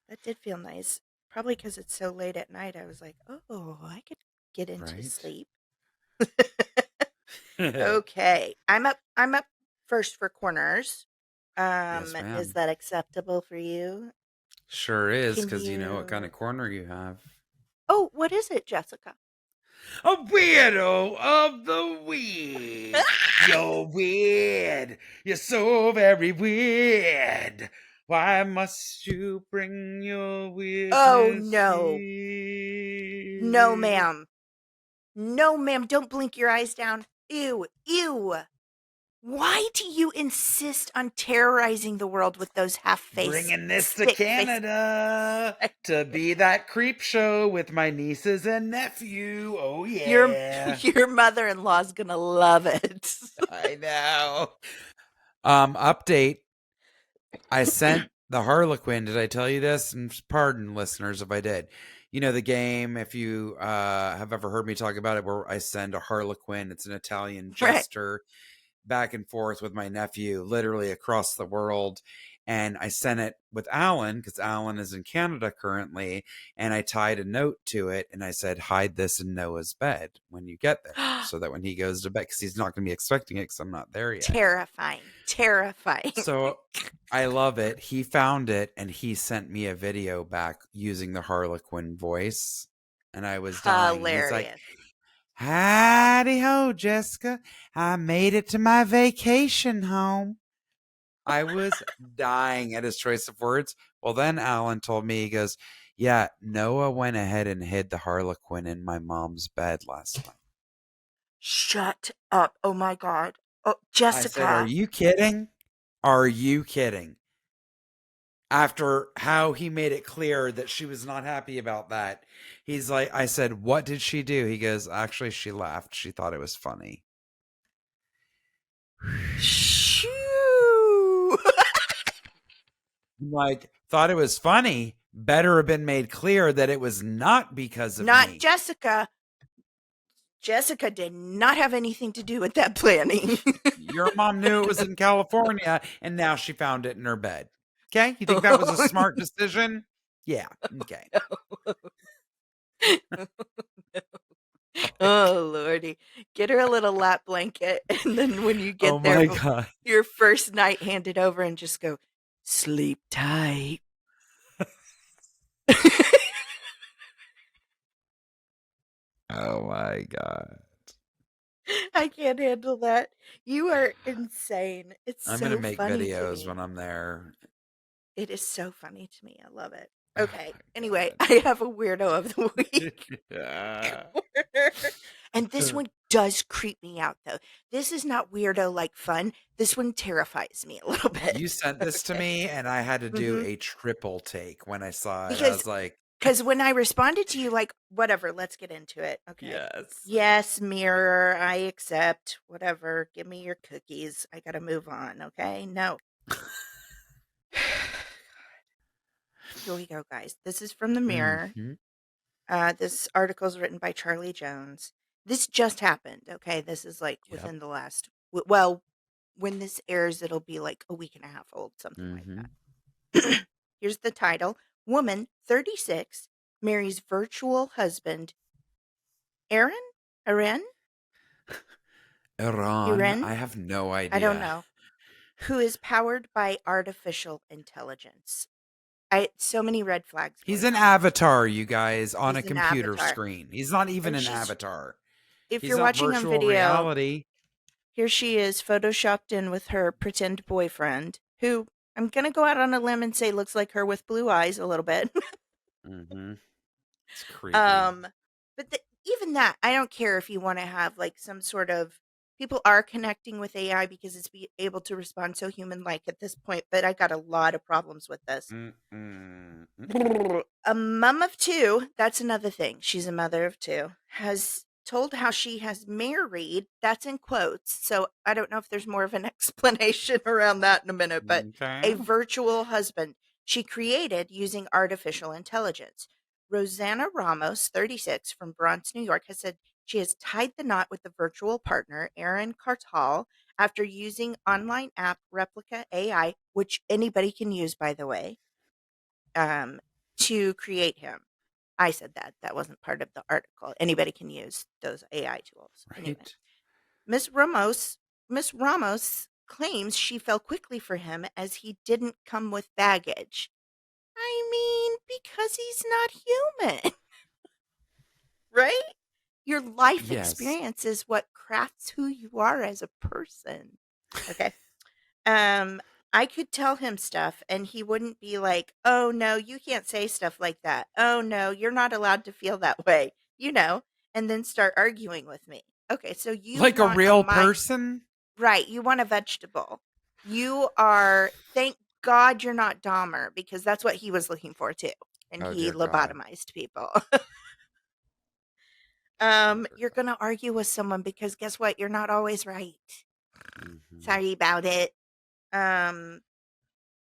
Speaker 1: That did feel nice. Probably because it's so late at night. I was like, oh, I could get into
Speaker 2: Right?
Speaker 1: sleep. Okay. I'm up first for corners.
Speaker 2: Yes,
Speaker 1: Is
Speaker 2: ma'am.
Speaker 1: that acceptable for you?
Speaker 2: Sure is,
Speaker 1: Can
Speaker 2: because you know what kind of
Speaker 1: you
Speaker 2: corner you have.
Speaker 1: Oh, what is it, Jessica?
Speaker 2: A weirdo of the week. You're weird. You're so very weird. Why must you bring your
Speaker 1: Oh,
Speaker 2: weirdness
Speaker 1: no. No,
Speaker 2: here?
Speaker 1: ma'am. No, ma'am. Don't blink your eyes down. Ew. Ew. Why do you insist on terrorizing the world with those half-faced,
Speaker 2: Bringing this to
Speaker 1: stick-faced
Speaker 2: Canada to be that creep show with my nieces and nephew. Oh,
Speaker 1: Your
Speaker 2: yeah.
Speaker 1: your mother-in-law's gonna love it.
Speaker 2: I know. Update. I sent the Harlequin. Did I tell you this? And pardon listeners if I did. You know the game, if you have ever heard me talk about it, where I send a Harlequin. It's an Italian
Speaker 1: Right.
Speaker 2: jester back and forth with my nephew, literally across the world. And I sent it with Alan because Alan is in Canada currently. And I tied a note to it and I said, hide this in Noah's bed when you get there so that when he goes to bed, because he's not going to be expecting it because I'm not there yet.
Speaker 1: Terrifying. Terrifying.
Speaker 2: So I love it. He found it and he sent me a video back using the Harlequin voice. And I was dying. He's like,
Speaker 1: Hilarious.
Speaker 2: howdy ho, Jessica. I made it to my vacation home. I was dying at his choice of words. Well, then Alan told me, he goes, yeah, Noah went ahead and hid the Harlequin in my mom's bed last night.
Speaker 1: Shut up. Oh my god. Oh,
Speaker 2: I said, are
Speaker 1: Jessica.
Speaker 2: you kidding? Are you kidding? After how he made it clear that she was not happy about that, he's like, I said, what did she do? He goes, actually, she laughed. She thought it was funny.
Speaker 1: Shoo.
Speaker 2: I'm like, thought it was funny. Better have been made clear that it was not because of
Speaker 1: Not
Speaker 2: me.
Speaker 1: Jessica. Jessica did not have anything to do with that planning.
Speaker 2: Your mom knew it was in California and now she found it in her bed. Okay. You think that was a
Speaker 1: Oh,
Speaker 2: smart decision? Yeah. Okay. Like,
Speaker 1: Oh, Lordy. Get her a little lap blanket, and then when you
Speaker 2: oh
Speaker 1: get there,
Speaker 2: my God.
Speaker 1: your first night, hand it over and just go, sleep tight.
Speaker 2: Oh my God.
Speaker 1: I can't handle that. You are insane. It's
Speaker 2: I'm gonna
Speaker 1: so
Speaker 2: make
Speaker 1: funny to
Speaker 2: videos when
Speaker 1: me.
Speaker 2: I'm there.
Speaker 1: It is so funny to me. I love it.
Speaker 2: Oh
Speaker 1: Okay.
Speaker 2: my
Speaker 1: Anyway,
Speaker 2: God.
Speaker 1: I have a weirdo of the week.
Speaker 2: Yeah.
Speaker 1: And this one does creep me out, though. This is not weirdo like fun. This one terrifies me a little
Speaker 2: You
Speaker 1: bit.
Speaker 2: sent this to
Speaker 1: Okay.
Speaker 2: me, and I had to do
Speaker 1: hmm
Speaker 2: a triple take when I saw it. I
Speaker 1: Because
Speaker 2: was like,
Speaker 1: because when I responded to you, like, whatever, let's get into it. Okay.
Speaker 2: yes.
Speaker 1: Yes, mirror, I accept. Whatever. Give me your cookies. I got to move on. Okay. No. Here we go, guys. This is from the Mirror.
Speaker 2: Hmm.
Speaker 1: This article is written by Charlie Jones. This just happened. Okay. This is like
Speaker 2: Yep.
Speaker 1: within the last, well, when this airs, it'll be like a week and a half old, something like
Speaker 2: Hmm.
Speaker 1: that. Here's the title: Woman 36 marries virtual husband Aaron? Aaron?
Speaker 2: Iran,
Speaker 1: Aaron?
Speaker 2: I have no
Speaker 1: I don't
Speaker 2: idea.
Speaker 1: know. Who is powered by artificial intelligence. I so many red flags
Speaker 2: He's
Speaker 1: going
Speaker 2: an
Speaker 1: off here.
Speaker 2: avatar, you guys, on a
Speaker 1: He's an
Speaker 2: computer
Speaker 1: avatar.
Speaker 2: screen. He's not even
Speaker 1: And
Speaker 2: an
Speaker 1: she's,
Speaker 2: avatar.
Speaker 1: if
Speaker 2: He's
Speaker 1: you're
Speaker 2: not
Speaker 1: watching on
Speaker 2: virtual
Speaker 1: video,
Speaker 2: reality.
Speaker 1: here she is photoshopped in with her pretend boyfriend, who I'm going to go out on a limb and say looks like her with blue eyes a little bit.
Speaker 2: Hmm. It's creepy.
Speaker 1: um but even that, I don't care if you want to have like some sort of, people are connecting with AI because it's be able to respond so human like at this point, but I got a lot of problems with this.
Speaker 2: Mm-mm. Mm-mm.
Speaker 1: A mom of two, that's another thing. She's a mother of two, has told how she has married, that's in quotes. So I don't know if there's more of an explanation around that in a minute, but a
Speaker 2: Okay.
Speaker 1: virtual husband she created using artificial intelligence. Rosanna Ramos, 36, from Bronx, New York, has said she has tied the knot with the virtual partner, Aaron Cartal, after using online app Replica AI, which anybody can use, by the way, um, to create him. I said that. That wasn't part of the article. Anybody can use those AI tools. Anyway,
Speaker 2: Right?
Speaker 1: Miss Ramos, Miss Ramos claims she fell quickly for him as he didn't come with baggage. I mean, because he's not human, right? Your life
Speaker 2: Yes.
Speaker 1: experience is what crafts who you are as a person. Okay. Um, I could tell him stuff and he wouldn't be like, "Oh no, you can't say stuff like that. Oh no, you're not allowed to feel that way." And then start arguing with me. Okay, so you
Speaker 2: Like a
Speaker 1: want a
Speaker 2: real
Speaker 1: my
Speaker 2: person?
Speaker 1: right, you want a vegetable. You are, thank God you're not Dahmer, because that's what he was looking for too. And
Speaker 2: Oh,
Speaker 1: he
Speaker 2: dear God.
Speaker 1: lobotomized people.
Speaker 2: Oh, dear
Speaker 1: You're gonna argue with someone because guess what? You're not always right.
Speaker 2: God. Hmm.
Speaker 1: Sorry about it. Um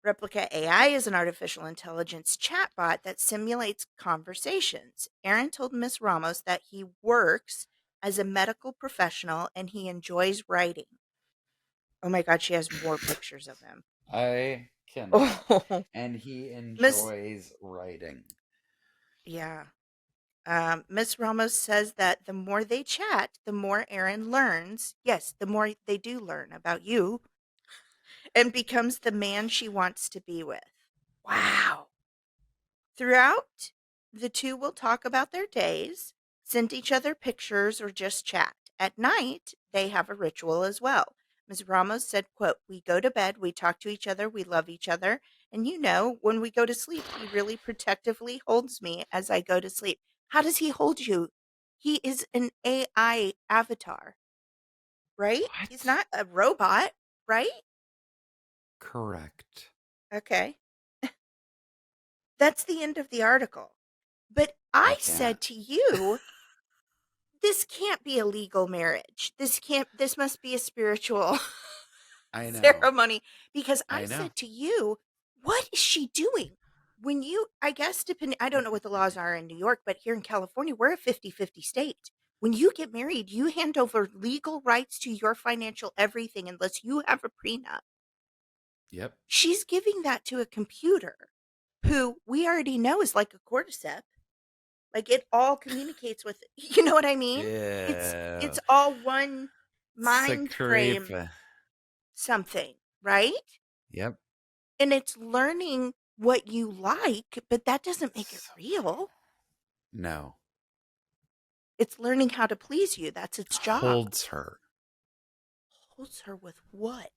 Speaker 1: Replica AI is an artificial intelligence chatbot that simulates conversations. Aaron told Miss Ramos that he works as a medical professional and he enjoys writing. Oh my God, she has more pictures of him.
Speaker 2: I cannot.
Speaker 1: Oh,
Speaker 2: And he
Speaker 1: Miss,
Speaker 2: enjoys writing.
Speaker 1: yeah. Miss Ramos says that the more they chat, the more Aaron learns. Yes, the more they do learn about you and becomes the man she wants to be with. Wow. Throughout, the two will talk about their days, send each other pictures, or just chat. At night, they have a ritual as well. Ms. Ramos said, quote, "We go to bed, we talk to each other, we love each other. And when we go to sleep, he really protectively holds me as I go to sleep." How does he hold you? He is an AI avatar, right? He's
Speaker 2: What?
Speaker 1: not a robot, right?
Speaker 2: Correct.
Speaker 1: Okay. That's the end of the article. But
Speaker 2: I
Speaker 1: I
Speaker 2: can't.
Speaker 1: said to you, this can't be a legal marriage. This must be a spiritual
Speaker 2: I know.
Speaker 1: ceremony, because I
Speaker 2: I know.
Speaker 1: said to you, what is she doing? When you, I guess, depending, I don't know what the laws are in New York, but here in California, we're a 50-50 state. When you get married, you hand over legal rights to your financial everything unless you have a prenup.
Speaker 2: Yep.
Speaker 1: She's giving that to a computer who we already know is like a cordyceps. Like it all communicates with, you know what I mean? It's
Speaker 2: Yeah.
Speaker 1: all one
Speaker 2: So
Speaker 1: mind frame
Speaker 2: creepy.
Speaker 1: something, right?
Speaker 2: Yep.
Speaker 1: And it's learning what you like, but that doesn't make it real.
Speaker 2: No.
Speaker 1: It's learning how to please you. That's its job.
Speaker 2: Holds her.
Speaker 1: Holds her with what?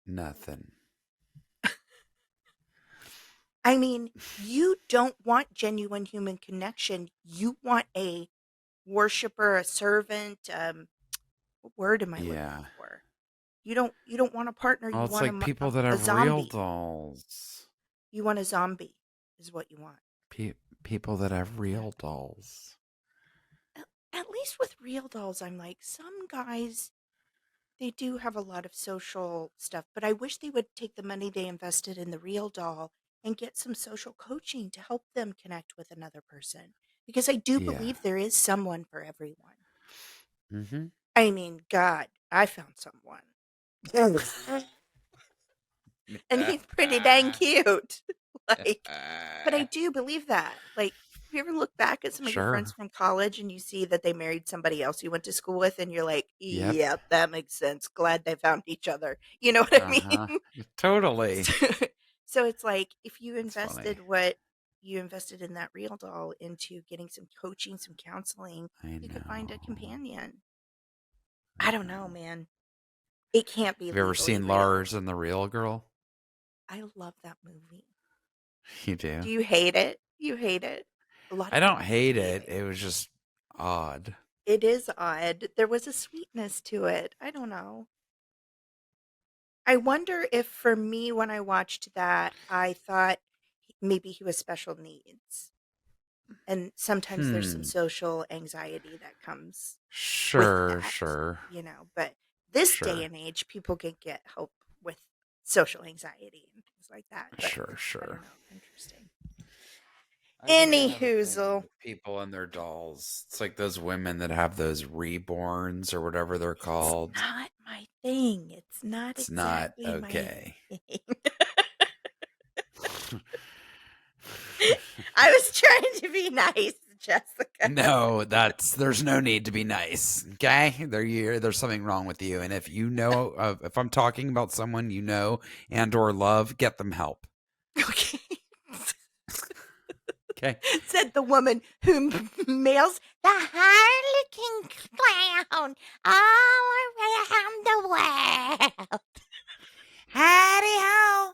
Speaker 2: Nothing.
Speaker 1: I mean, you don't want genuine human connection. You want a worshiper, a servant. What word am I looking
Speaker 2: Yeah.
Speaker 1: for? You don't want a partner.
Speaker 2: Well,
Speaker 1: You
Speaker 2: it's
Speaker 1: want
Speaker 2: like people
Speaker 1: a,
Speaker 2: that
Speaker 1: a
Speaker 2: have real
Speaker 1: zombie.
Speaker 2: dolls.
Speaker 1: You want a zombie, is what you want.
Speaker 2: People that have real dolls.
Speaker 1: At least with real dolls, I'm like, some guys, they do have a lot of social stuff, but I wish they would take the money they invested in the real doll and get some social coaching to help them connect with another person. Because I do
Speaker 2: Yeah.
Speaker 1: believe there is someone for everyone.
Speaker 2: Mm-hmm.
Speaker 1: I mean, God, I found someone. And he's pretty dang cute. Like, but I do believe that. Like, have you ever look back at some of your friends
Speaker 2: Sure.
Speaker 1: from college and you see that they married somebody else you went to school with, and you're like,
Speaker 2: Yep.
Speaker 1: yep, that makes sense. Glad they found each other. You know what I
Speaker 2: Uh-huh.
Speaker 1: mean?
Speaker 2: Totally.
Speaker 1: So, so it's like if you
Speaker 2: It's funny.
Speaker 1: invested what you invested in that real doll into getting some coaching, some counseling,
Speaker 2: I
Speaker 1: you could find a
Speaker 2: know.
Speaker 1: companion.
Speaker 2: I
Speaker 1: I don't know,
Speaker 2: know.
Speaker 1: man. It can't be
Speaker 2: Have you ever
Speaker 1: legally
Speaker 2: seen
Speaker 1: real.
Speaker 2: Lars and the Real Girl?
Speaker 1: I love that movie.
Speaker 2: You do?
Speaker 1: Do you hate it? You hate it? A lot
Speaker 2: I
Speaker 1: of
Speaker 2: don't
Speaker 1: people
Speaker 2: hate
Speaker 1: hate
Speaker 2: it.
Speaker 1: it.
Speaker 2: It was just odd.
Speaker 1: It is odd. There was a sweetness to it. I don't know. I wonder if for me, when I watched that, I thought maybe he was special needs. And sometimes there's some
Speaker 2: Hmm.
Speaker 1: social anxiety that comes with
Speaker 2: Sure,
Speaker 1: that,
Speaker 2: sure,
Speaker 1: but this day
Speaker 2: sure,
Speaker 1: and age, people can get help with social anxiety and things like that. But
Speaker 2: sure,
Speaker 1: I don't
Speaker 2: sure.
Speaker 1: know. Interesting.
Speaker 2: I think I
Speaker 1: Any
Speaker 2: have a thing
Speaker 1: hoozle.
Speaker 2: with people and their dolls. It's like those women that have those reborns or whatever they're
Speaker 1: It's
Speaker 2: called.
Speaker 1: not my thing. It's not
Speaker 2: It's not
Speaker 1: exactly my
Speaker 2: okay.
Speaker 1: thing. I was trying to be nice, Jessica.
Speaker 2: No, there's no need to be nice. Okay, there's something wrong with you, and if you know, if I'm talking about someone you know and or love, get them help.
Speaker 1: Okay.
Speaker 2: Okay.
Speaker 1: Said the woman who mails the Harlequin clown all around the world.
Speaker 2: Howdy ho!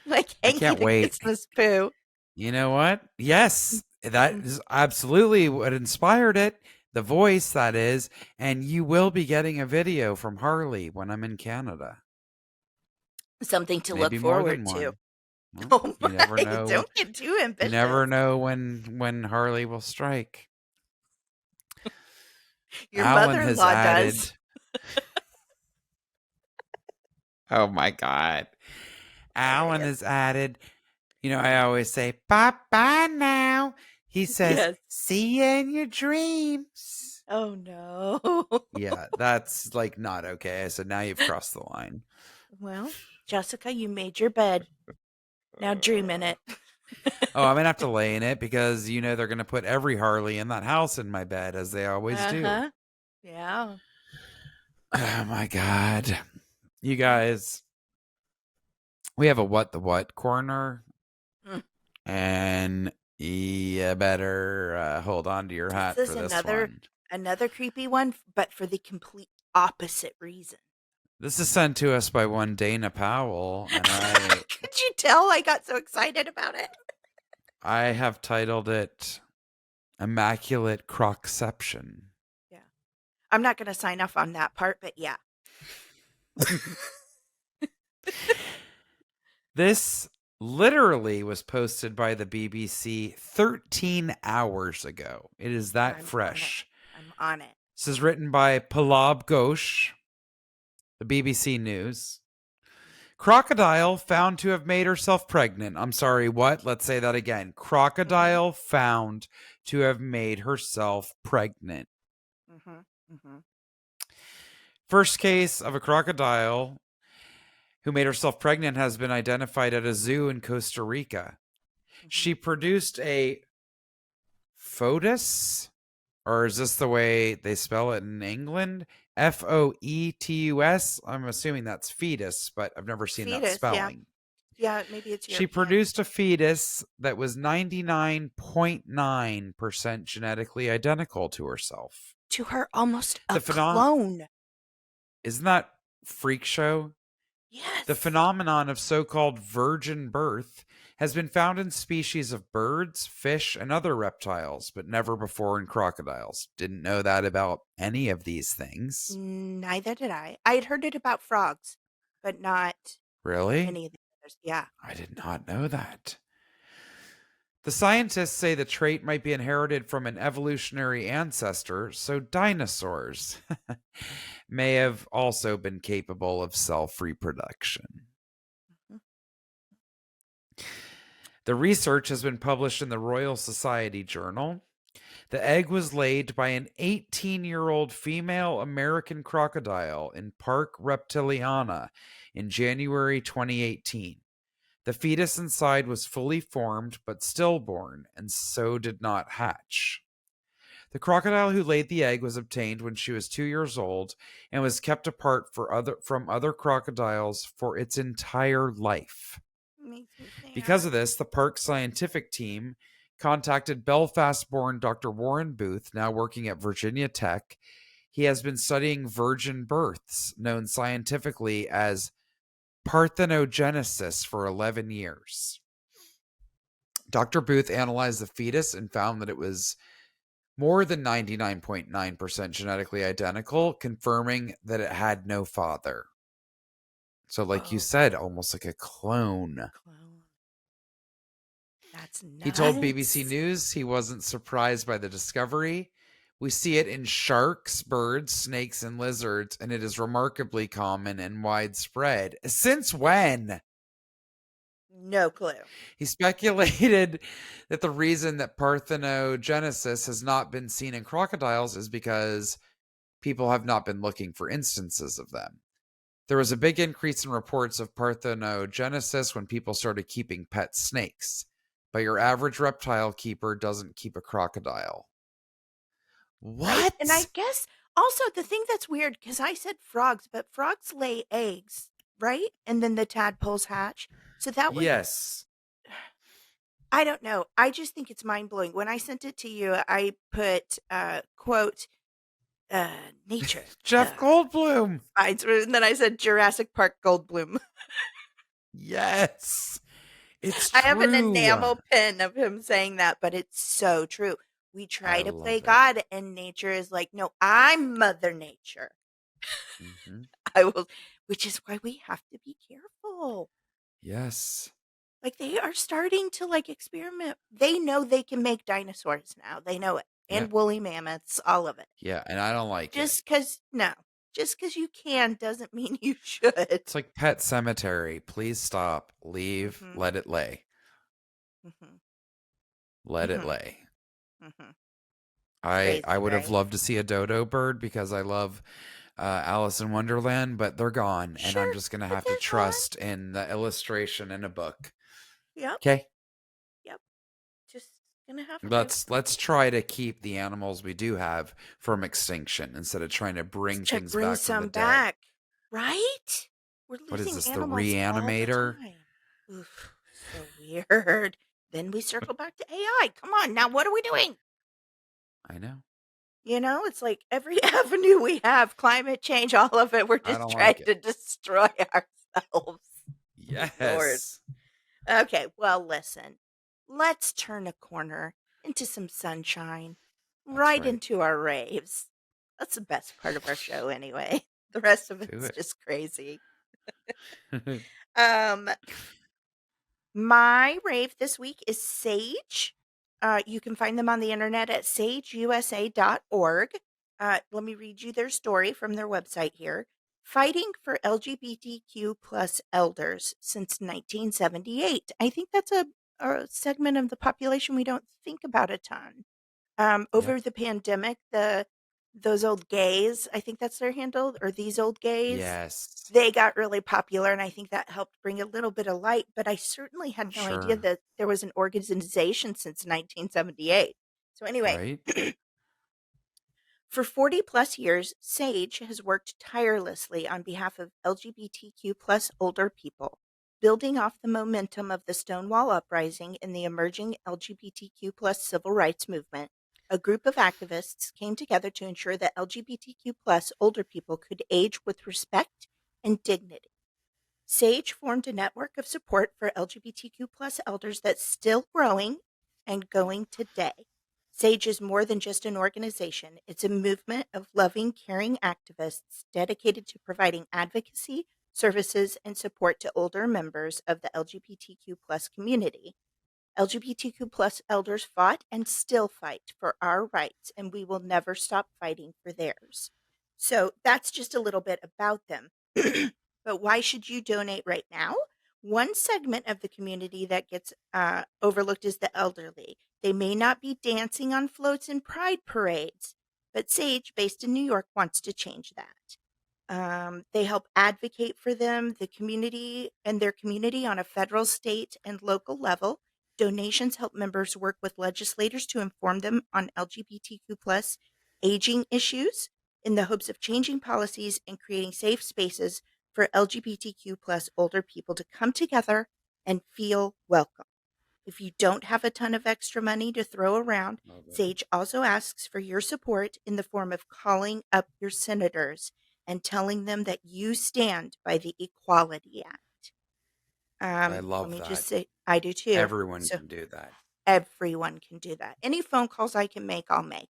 Speaker 1: Like
Speaker 2: I
Speaker 1: Hanky
Speaker 2: can't
Speaker 1: the
Speaker 2: wait.
Speaker 1: Christmas Pooh.
Speaker 2: You know what? Yes, that
Speaker 1: Mm.
Speaker 2: is absolutely what inspired it. The voice, that is. And you will be getting a video from Harley when I'm in Canada.
Speaker 1: Something to look
Speaker 2: Maybe more
Speaker 1: forward
Speaker 2: than
Speaker 1: to.
Speaker 2: one. Well,
Speaker 1: Oh
Speaker 2: you never
Speaker 1: my,
Speaker 2: know.
Speaker 1: don't get too
Speaker 2: You
Speaker 1: ambitious.
Speaker 2: never know when Harley will strike.
Speaker 1: Your
Speaker 2: Alan
Speaker 1: mother in
Speaker 2: has
Speaker 1: law does.
Speaker 2: added. Oh my God. Alan
Speaker 1: Hilarious.
Speaker 2: has added. I always say, bye bye now. He says,
Speaker 1: Yes.
Speaker 2: see you in your dreams.
Speaker 1: Oh no.
Speaker 2: Yeah, that's like not okay. So now you've crossed the line.
Speaker 1: Well, Jessica, you made your bed. Now dream in it.
Speaker 2: Oh, I'm gonna have to lay in it because they're gonna put every Harley in that house in my bed as they always do.
Speaker 1: Uh-huh. Yeah.
Speaker 2: Oh my God. You
Speaker 1: Well,
Speaker 2: guys, we have a what the what corner,
Speaker 1: mm.
Speaker 2: and you better hold on to your
Speaker 1: This
Speaker 2: hat
Speaker 1: is
Speaker 2: for this one.
Speaker 1: another creepy one, but for the complete opposite reason.
Speaker 2: This is sent to us by one Dana Powell, and I
Speaker 1: Could you tell I got so excited about it?
Speaker 2: I have titled it Immaculate Crocception.
Speaker 1: Yeah. I'm not going to sign off on that part, but yeah.
Speaker 2: This literally was posted by the BBC 13 hours ago. It is that
Speaker 1: I'm on it.
Speaker 2: fresh.
Speaker 1: I'm on it.
Speaker 2: This is written by Palab Ghosh, the BBC News. Crocodile found to have made herself pregnant. I'm sorry, what? Let's say that again.
Speaker 1: Mhm.
Speaker 2: Crocodile found to have made herself pregnant.
Speaker 1: Mhm. Mhm.
Speaker 2: First case of a crocodile who made herself pregnant has been identified at a zoo in Costa Rica. She produced a foetus, or is this the way they spell it in England? Foetus. I'm assuming that's fetus, but I've never seen that
Speaker 1: Fetus, yeah.
Speaker 2: spelling.
Speaker 1: Yeah, maybe it's
Speaker 2: She
Speaker 1: European.
Speaker 2: produced a fetus that was 99.9% genetically identical to herself.
Speaker 1: To her, almost a
Speaker 2: The phenom
Speaker 1: clone.
Speaker 2: Isn't that freak show? The
Speaker 1: Yes.
Speaker 2: phenomenon of so-called virgin birth has been found in species of birds, fish, and other reptiles, but never before in crocodiles. Didn't know that about any of these things.
Speaker 1: Neither did I. I had heard it about frogs, but not
Speaker 2: Really?
Speaker 1: any of the others. Yeah.
Speaker 2: I did not know that. The scientists say the trait might be inherited from an evolutionary ancestor, so dinosaurs may have also been capable of self reproduction.
Speaker 1: Mhm.
Speaker 2: The research has been published in the Royal Society Journal. The egg was laid by an 18-year-old female American crocodile in Park Reptiliana in January 2018. The fetus inside was fully formed but stillborn and so did not hatch. The crocodile who laid the egg was obtained when she was 2 years old and was kept apart from other crocodiles for its entire life.
Speaker 1: Makes me
Speaker 2: Because of
Speaker 1: sad.
Speaker 2: this, the park's scientific team contacted Belfast born Dr. Warren Booth, now working at Virginia Tech. He has been studying virgin births, known scientifically as parthenogenesis, for 11 years. Dr. Booth analyzed the fetus and found that it was more than 99.9% genetically identical, confirming that it had no father. So, like you
Speaker 1: Oh,
Speaker 2: said, almost like a clone.
Speaker 1: clone. That's
Speaker 2: He told BBC
Speaker 1: nuts.
Speaker 2: News he wasn't surprised by the discovery. We see it in sharks, birds, snakes, and lizards, and it is remarkably common and widespread. Since when?
Speaker 1: No clue.
Speaker 2: He speculated that the reason that parthenogenesis has not been seen in crocodiles is because people have not been looking for instances of them. There was a big increase in reports of parthenogenesis when people started keeping pet snakes, but your average reptile keeper doesn't keep a crocodile.
Speaker 1: Right? And I
Speaker 2: What?
Speaker 1: guess also the thing that's weird, because I said frogs, but frogs lay eggs, right? And then the tadpoles hatch. So that would,
Speaker 2: Yes.
Speaker 1: I don't know. I just think it's mind blowing. When I sent it to you, I put, quote, nature.
Speaker 2: Jeff Goldblum.
Speaker 1: And then I said Jurassic Park Goldblum.
Speaker 2: Yes. It's
Speaker 1: I have an
Speaker 2: true.
Speaker 1: enamel pin of him saying that, but it's so true. We
Speaker 2: I
Speaker 1: try to play
Speaker 2: love it.
Speaker 1: God, and nature is like, no, I'm Mother Nature.
Speaker 2: Hmm.
Speaker 1: I will, which is why we have to be careful.
Speaker 2: Yes.
Speaker 1: Like they are starting to like experiment. They know they can make dinosaurs now. They know it.
Speaker 2: Yeah.
Speaker 1: And woolly mammoths, all of it.
Speaker 2: Yeah. And I don't like it.
Speaker 1: Just cuz no. Just cuz you can doesn't mean you should.
Speaker 2: It's like Pet Cemetery. Please stop. Leave.
Speaker 1: Mhm.
Speaker 2: Let it lay.
Speaker 1: Mhm.
Speaker 2: Let it
Speaker 1: Mhm.
Speaker 2: lay.
Speaker 1: Mhm.
Speaker 2: I
Speaker 1: Crazy,
Speaker 2: would have
Speaker 1: right?
Speaker 2: loved to see a dodo bird because I love Alice in Wonderland, but they're gone, and I'm
Speaker 1: Sure,
Speaker 2: just gonna
Speaker 1: but
Speaker 2: have to
Speaker 1: they're gone.
Speaker 2: trust in the illustration in a book.
Speaker 1: Yep.
Speaker 2: Okay,
Speaker 1: Yep. Just gonna have to.
Speaker 2: let's try to keep the animals we do have from extinction instead of trying to bring
Speaker 1: To
Speaker 2: things
Speaker 1: bring
Speaker 2: back from the
Speaker 1: some
Speaker 2: dead.
Speaker 1: back, right? We're
Speaker 2: What is
Speaker 1: losing
Speaker 2: this? The
Speaker 1: animals all the
Speaker 2: Reanimator?
Speaker 1: time. Oof, so weird. Then we circle back to AI. Come on, now what are we doing?
Speaker 2: I know.
Speaker 1: You know, it's like every avenue we have, climate change, all of it, we're
Speaker 2: I
Speaker 1: just
Speaker 2: don't
Speaker 1: trying
Speaker 2: like it.
Speaker 1: to destroy ourselves. Good Lord.
Speaker 2: Yes,
Speaker 1: Okay, well, listen, let's turn a corner into some sunshine,
Speaker 2: that's
Speaker 1: right
Speaker 2: right.
Speaker 1: into our raves. That's the best part of our show, anyway. The rest of
Speaker 2: Do
Speaker 1: it's
Speaker 2: it.
Speaker 1: just crazy. Um, my rave this week is Sage. You can find them on the internet at sageusa.org. Let me read you their story from their website here. Fighting for LGBTQ plus elders since 1978. I think that's a segment of the population we don't think about a ton.
Speaker 2: Yep.
Speaker 1: Over the pandemic, the those old gays, I think that's their handle, or these old gays,
Speaker 2: Yes.
Speaker 1: they got really popular, and I think that helped bring a little bit of light, but I certainly had no idea
Speaker 2: Sure.
Speaker 1: that there was an organization since 1978. So anyway,
Speaker 2: Right?
Speaker 1: for 40 plus years, SAGE has worked tirelessly on behalf of LGBTQ plus older people, building off the momentum of the Stonewall Uprising and the emerging LGBTQ plus civil rights movement. A group of activists came together to ensure that LGBTQ plus older people could age with respect and dignity. SAGE formed a network of support for LGBTQ plus elders that's still growing and going today. SAGE is more than just an organization. It's a movement of loving, caring activists dedicated to providing advocacy, services, and support to older members of the LGBTQ plus community. LGBTQ plus elders fought and still fight for our rights, and we will never stop fighting for theirs. So that's just a little bit about them. But why should you donate right now? One segment of the community that gets overlooked is the elderly. They may not be dancing on floats in pride parades, but Sage, based in New York, wants to change that. They help advocate for them, the community, and their community on a federal, state, and local level. Donations help members work with legislators to inform them on LGBTQ plus aging issues in the hopes of changing policies and creating safe spaces for LGBTQ plus older people to come together and feel welcome. If you don't have a ton of extra money to throw around,
Speaker 2: Love it.
Speaker 1: Sage also asks for your support in the form of calling up your senators and telling them that you stand by the Equality Act.
Speaker 2: I
Speaker 1: Let
Speaker 2: love
Speaker 1: me just
Speaker 2: that.
Speaker 1: say, I do too.
Speaker 2: Everyone
Speaker 1: So
Speaker 2: can do that.
Speaker 1: everyone can do that. Any phone calls I can make, I'll make.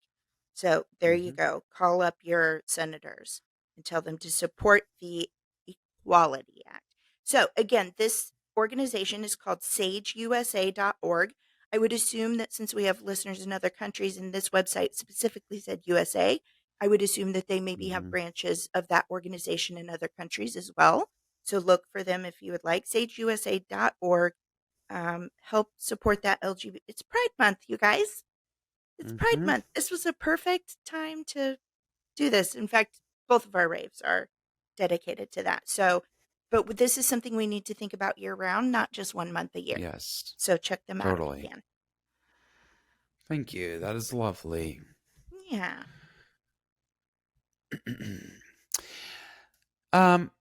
Speaker 1: So there you
Speaker 2: Hmm.
Speaker 1: go. Call up your senators and tell them to support the Equality Act. So again, this organization is called sageusa.org. I would assume that since we have listeners in other countries and this website specifically said USA, I would assume that they maybe have
Speaker 2: Hmm.
Speaker 1: branches of that organization in other countries as well. So look for them if you would like. sageusa.org. Help support that LGBT. It's Pride Month, you guys. It's Pride
Speaker 2: Hmm.
Speaker 1: Month. This was a perfect time to do this. In fact, both of our raves are dedicated to that. So, but this is something we need to think about year round, not just 1 month a year.
Speaker 2: Yes,
Speaker 1: So check them out if you
Speaker 2: totally.
Speaker 1: can.
Speaker 2: Thank you. That is lovely.
Speaker 1: Yeah.
Speaker 2: um,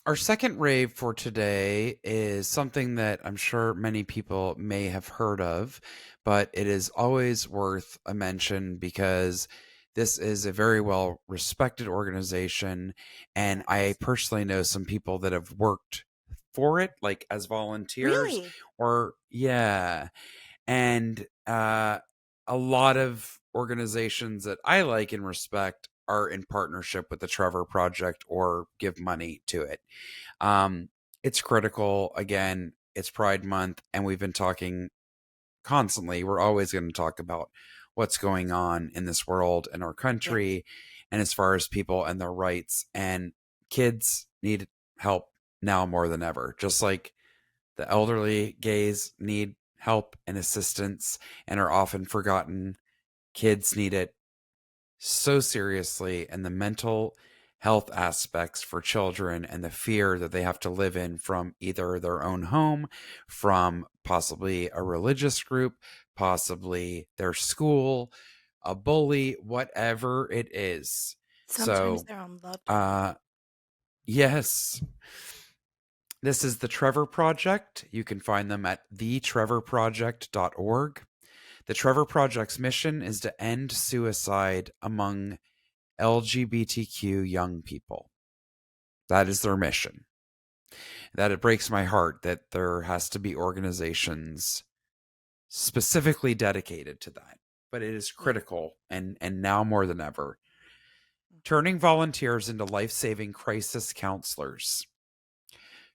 Speaker 2: our second rave for today is something that I'm sure many people may have heard of, but it is always worth a mention because this is a very well respected organization. And I
Speaker 1: Yes.
Speaker 2: personally know some people that have worked for it, like as volunteers,
Speaker 1: Really?
Speaker 2: or yeah. And a lot of organizations that I like and respect are in partnership with the Trevor Project or give money to it. Um, it's critical. Again, it's Pride Month, and we've been talking constantly. We're always going to talk about what's going on in this world and our
Speaker 1: Yes.
Speaker 2: country, and as far as people and their rights. And kids need help now more than ever, just like the elderly gays need help and assistance and are often forgotten. Kids need it so seriously, and the mental health aspects for children and the fear that they have to live in from either their own home, from possibly a religious group, possibly their school, a bully, whatever it is.
Speaker 1: Sometimes
Speaker 2: So,
Speaker 1: their own loved one.
Speaker 2: uh, yes, this is the Trevor Project. You can find them at thetrevorproject.org. The Trevor Project's mission is to end suicide among LGBTQ young people. That is their mission. That it breaks my heart that there has to be organizations specifically dedicated to that. But it is
Speaker 1: Yeah.
Speaker 2: critical and now more than ever.
Speaker 1: Mhm.
Speaker 2: Turning volunteers into life-saving crisis counselors.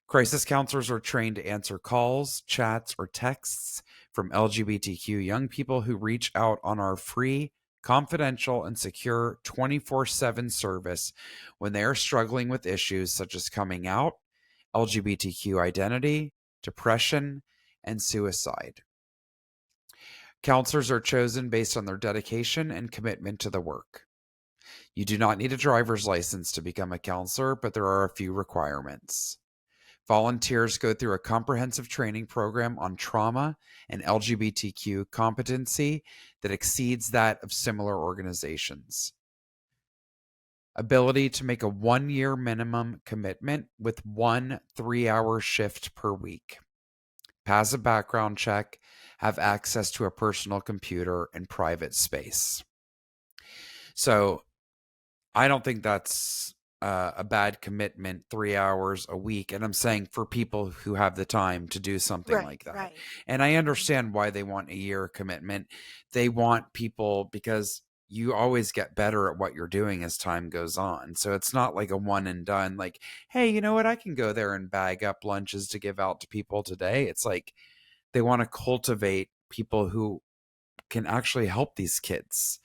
Speaker 2: Crisis counselors are trained to answer calls, chats, or texts from LGBTQ young people who reach out on our free, confidential, and secure 24/7 service when they are struggling with issues such as coming out, LGBTQ identity, depression, and suicide. Counselors are chosen based on their dedication and commitment to the work. You do not need a driver's license to become a counselor, but there are a few requirements. Volunteers go through a comprehensive training program on trauma and LGBTQ competency that exceeds that of similar organizations. Ability to make a 1 year minimum commitment with 1 3 hour shift per week. Pass a background check, have access to a personal computer and private space. So I don't think that's a bad commitment, 3 hours a week. And I'm saying for people who have the time to do something
Speaker 1: Right,
Speaker 2: like that.
Speaker 1: right.
Speaker 2: And I
Speaker 1: Mhm.
Speaker 2: understand why they want a year commitment. They want people because you always get better at what you're doing as time goes on. So it's not like a one and done, like, hey, you know what? I can go there and bag up lunches to give out to people today. It's like they want to cultivate people who can actually help these kids,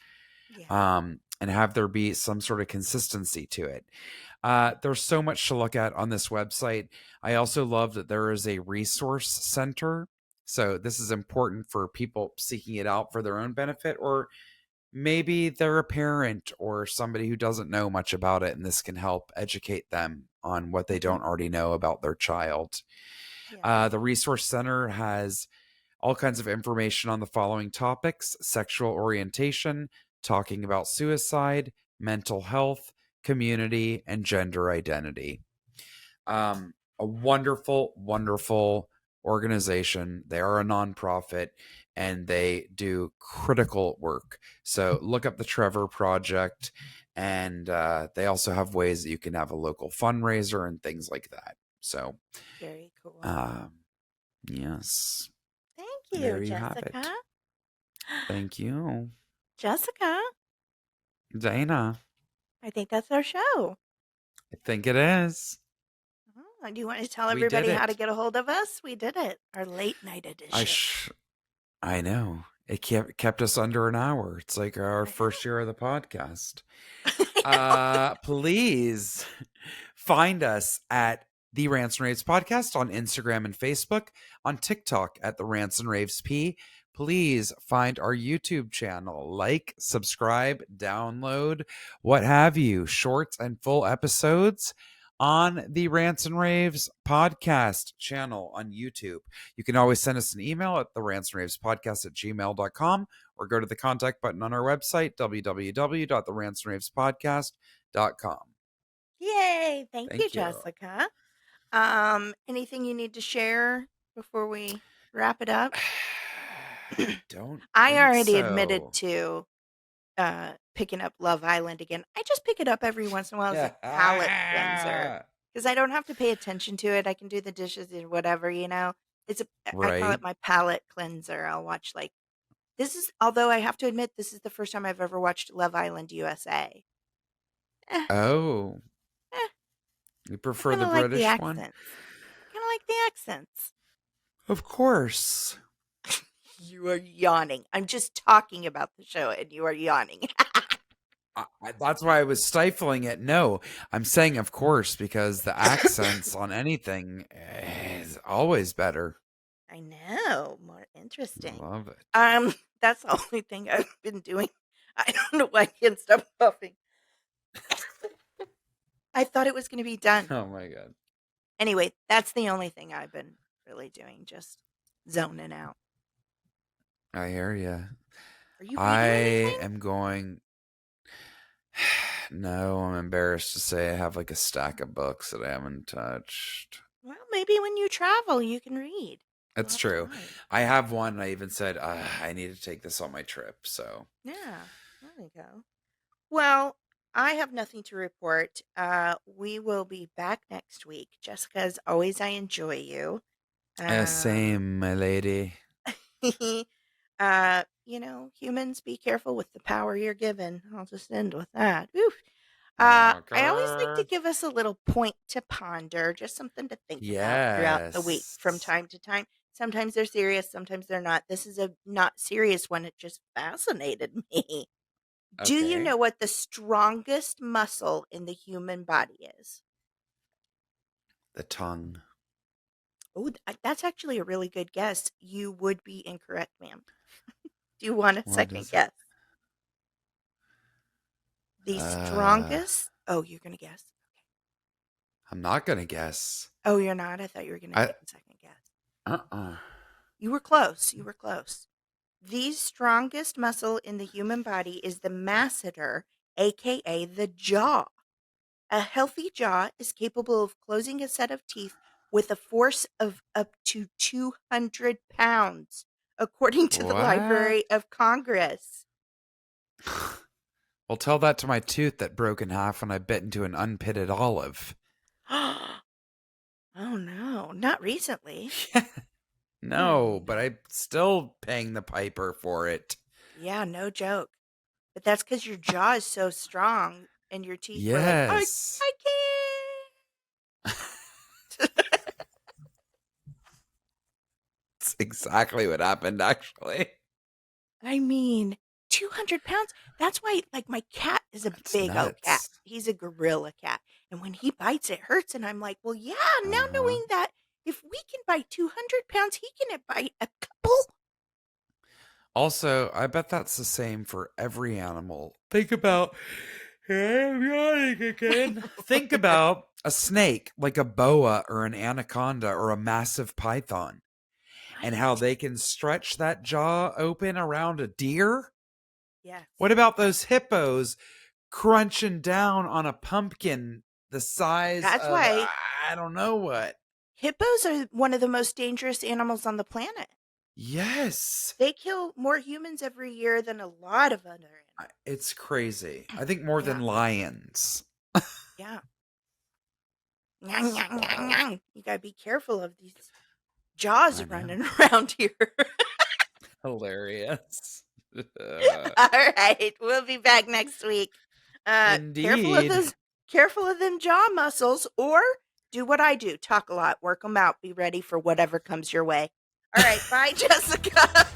Speaker 1: Yeah.
Speaker 2: and have there be some sort of consistency to it. There's so much to look at on this website. I also love that there is a resource center. So this is important for people seeking it out for their own benefit, or maybe they're a parent or somebody who doesn't know much about it, and this can help educate them on what they
Speaker 1: Mhm.
Speaker 2: don't already know about their child.
Speaker 1: Yeah.
Speaker 2: The resource center has all kinds of information on the following topics: sexual orientation, talking about suicide, mental health, community, and gender identity. A wonderful, wonderful organization. They are a nonprofit and they do critical work. So look up the Trevor Project, and they also have ways that you can have a local fundraiser and things like that. So,
Speaker 1: Very cool.
Speaker 2: um, yes,
Speaker 1: Thank you,
Speaker 2: there you have
Speaker 1: Jessica.
Speaker 2: it. Thank you,
Speaker 1: Jessica,
Speaker 2: Dana.
Speaker 1: I think that's our show.
Speaker 2: I think it is.
Speaker 1: Oh, do you want to tell
Speaker 2: We did
Speaker 1: everybody how to
Speaker 2: it.
Speaker 1: get a hold of us? We did it. Our late night
Speaker 2: I
Speaker 1: edition.
Speaker 2: sh- I know. It kept us under an hour. It's like our
Speaker 1: I know.
Speaker 2: first year of the podcast.
Speaker 1: I know.
Speaker 2: Please find us at the Rants and Raves Podcast on Instagram and Facebook, on TikTok at the Rants and Raves P. Please find our YouTube channel, like, subscribe, download, what have you, short and full episodes on the Rants and Raves Podcast channel on YouTube. You can always send us an email at the Rants and Raves Podcast at gmail.com, or go to the contact button on our website, www.therantsandravespodcast.com.
Speaker 1: Yay. Thank you,
Speaker 2: Thank you.
Speaker 1: Jessica. Anything you need to share before we wrap it up?
Speaker 2: I don't
Speaker 1: I
Speaker 2: think
Speaker 1: already admitted
Speaker 2: so.
Speaker 1: to picking up Love Island again. I just pick it up every once in a while as a palate cleanser
Speaker 2: Yeah.
Speaker 1: because I don't have to pay attention to it. I can do the dishes or whatever, you know. I call
Speaker 2: Right.
Speaker 1: it my palate cleanser. I'll watch like this is although I have to admit this is the first time I've ever watched Love Island USA. Eh,
Speaker 2: Oh,
Speaker 1: eh,
Speaker 2: you
Speaker 1: I
Speaker 2: prefer
Speaker 1: kind
Speaker 2: the
Speaker 1: of like the
Speaker 2: British one?
Speaker 1: accents. I kind of like the accents.
Speaker 2: Of course.
Speaker 1: You are yawning. I'm just talking about the show and you are yawning.
Speaker 2: That's why I was stifling it. No, I'm saying of course because the accents on anything is always better.
Speaker 1: I know, more
Speaker 2: I
Speaker 1: interesting.
Speaker 2: love it.
Speaker 1: That's the only thing I've been doing. I don't know why I can't stop coughing. I thought it was going to be done.
Speaker 2: Oh my god.
Speaker 1: Anyway, that's the only thing I've been really doing, just zoning out.
Speaker 2: I hear you.
Speaker 1: Are you reading
Speaker 2: I
Speaker 1: anything?
Speaker 2: am going. No, I'm embarrassed to say I have like a stack of books that I haven't touched.
Speaker 1: Well, maybe when you travel, you can read. You'll
Speaker 2: That's
Speaker 1: have
Speaker 2: true.
Speaker 1: time.
Speaker 2: I have one. I even said I need to take this on my trip. So
Speaker 1: Yeah, there we go. Well, I have nothing to report. We will be back next week. Jessica, as always, I enjoy you. Um,
Speaker 2: same, my lady.
Speaker 1: humans, be careful with the power you're given. I'll just end with that. Oof. I always like to
Speaker 2: Okay.
Speaker 1: give us a little point to ponder, just something to think about throughout the week from
Speaker 2: Yes.
Speaker 1: time to time. Sometimes they're serious, sometimes they're not. This is a not serious one. It just fascinated me. Do you
Speaker 2: Okay.
Speaker 1: know what the strongest muscle in the human body is?
Speaker 2: The tongue.
Speaker 1: Oh, that's actually a really good guess. You would be incorrect, ma'am. Do you want a
Speaker 2: What
Speaker 1: second
Speaker 2: is it?
Speaker 1: guess? The
Speaker 2: Uh,
Speaker 1: strongest. Oh, you're gonna guess.
Speaker 2: I'm not gonna guess.
Speaker 1: Oh, you're not. I thought you were gonna
Speaker 2: I
Speaker 1: take a second guess.
Speaker 2: uh-uh.
Speaker 1: You were close. You were close. The strongest muscle in the human body is the masseter, aka the jaw. A healthy jaw is capable of closing a set of teeth with a force of up to 200 pounds, according to the
Speaker 2: What?
Speaker 1: Library of Congress.
Speaker 2: Well, tell that to my tooth that broke in half when I bit into an unpitted olive.
Speaker 1: Oh no, not recently.
Speaker 2: No,
Speaker 1: Oh
Speaker 2: but
Speaker 1: no.
Speaker 2: I'm still paying the piper for it.
Speaker 1: Yeah, no joke. But that's because your jaw is so strong and your teeth were like,
Speaker 2: Yes.
Speaker 1: I can't.
Speaker 2: That's exactly what happened, actually.
Speaker 1: I mean, 200 pounds. That's why, like, my cat is a
Speaker 2: That's
Speaker 1: big old cat.
Speaker 2: nuts.
Speaker 1: He's a gorilla cat. And when he bites, it hurts. And I'm like, well, yeah, now
Speaker 2: Uh huh.
Speaker 1: knowing that if we can bite 200 pounds, he can bite a couple.
Speaker 2: Also, I bet that's the same for every animal. Think about. I'm yawning again. Think about a snake like a boa or an anaconda or a massive python and how
Speaker 1: Right.
Speaker 2: they can stretch that jaw open around a deer.
Speaker 1: Yes.
Speaker 2: What about those hippos crunching down on a pumpkin the size
Speaker 1: That's
Speaker 2: of,
Speaker 1: why
Speaker 2: I don't know what?
Speaker 1: hippos are one of the most dangerous animals on the planet.
Speaker 2: Yes.
Speaker 1: They kill more humans every year than a lot of other
Speaker 2: It's crazy. I
Speaker 1: animals.
Speaker 2: think more
Speaker 1: Yeah.
Speaker 2: than lions.
Speaker 1: Yeah. Nyang, nyang, nyang,
Speaker 2: Wow.
Speaker 1: nyang. You got to be careful of these jaws
Speaker 2: I know.
Speaker 1: running around here.
Speaker 2: Hilarious.
Speaker 1: All right, we'll be back next week. Careful of
Speaker 2: Indeed.
Speaker 1: those, careful of them jaw muscles, or do what I do: talk a lot, work them out, be ready for whatever comes your way. All right, bye, Jessica.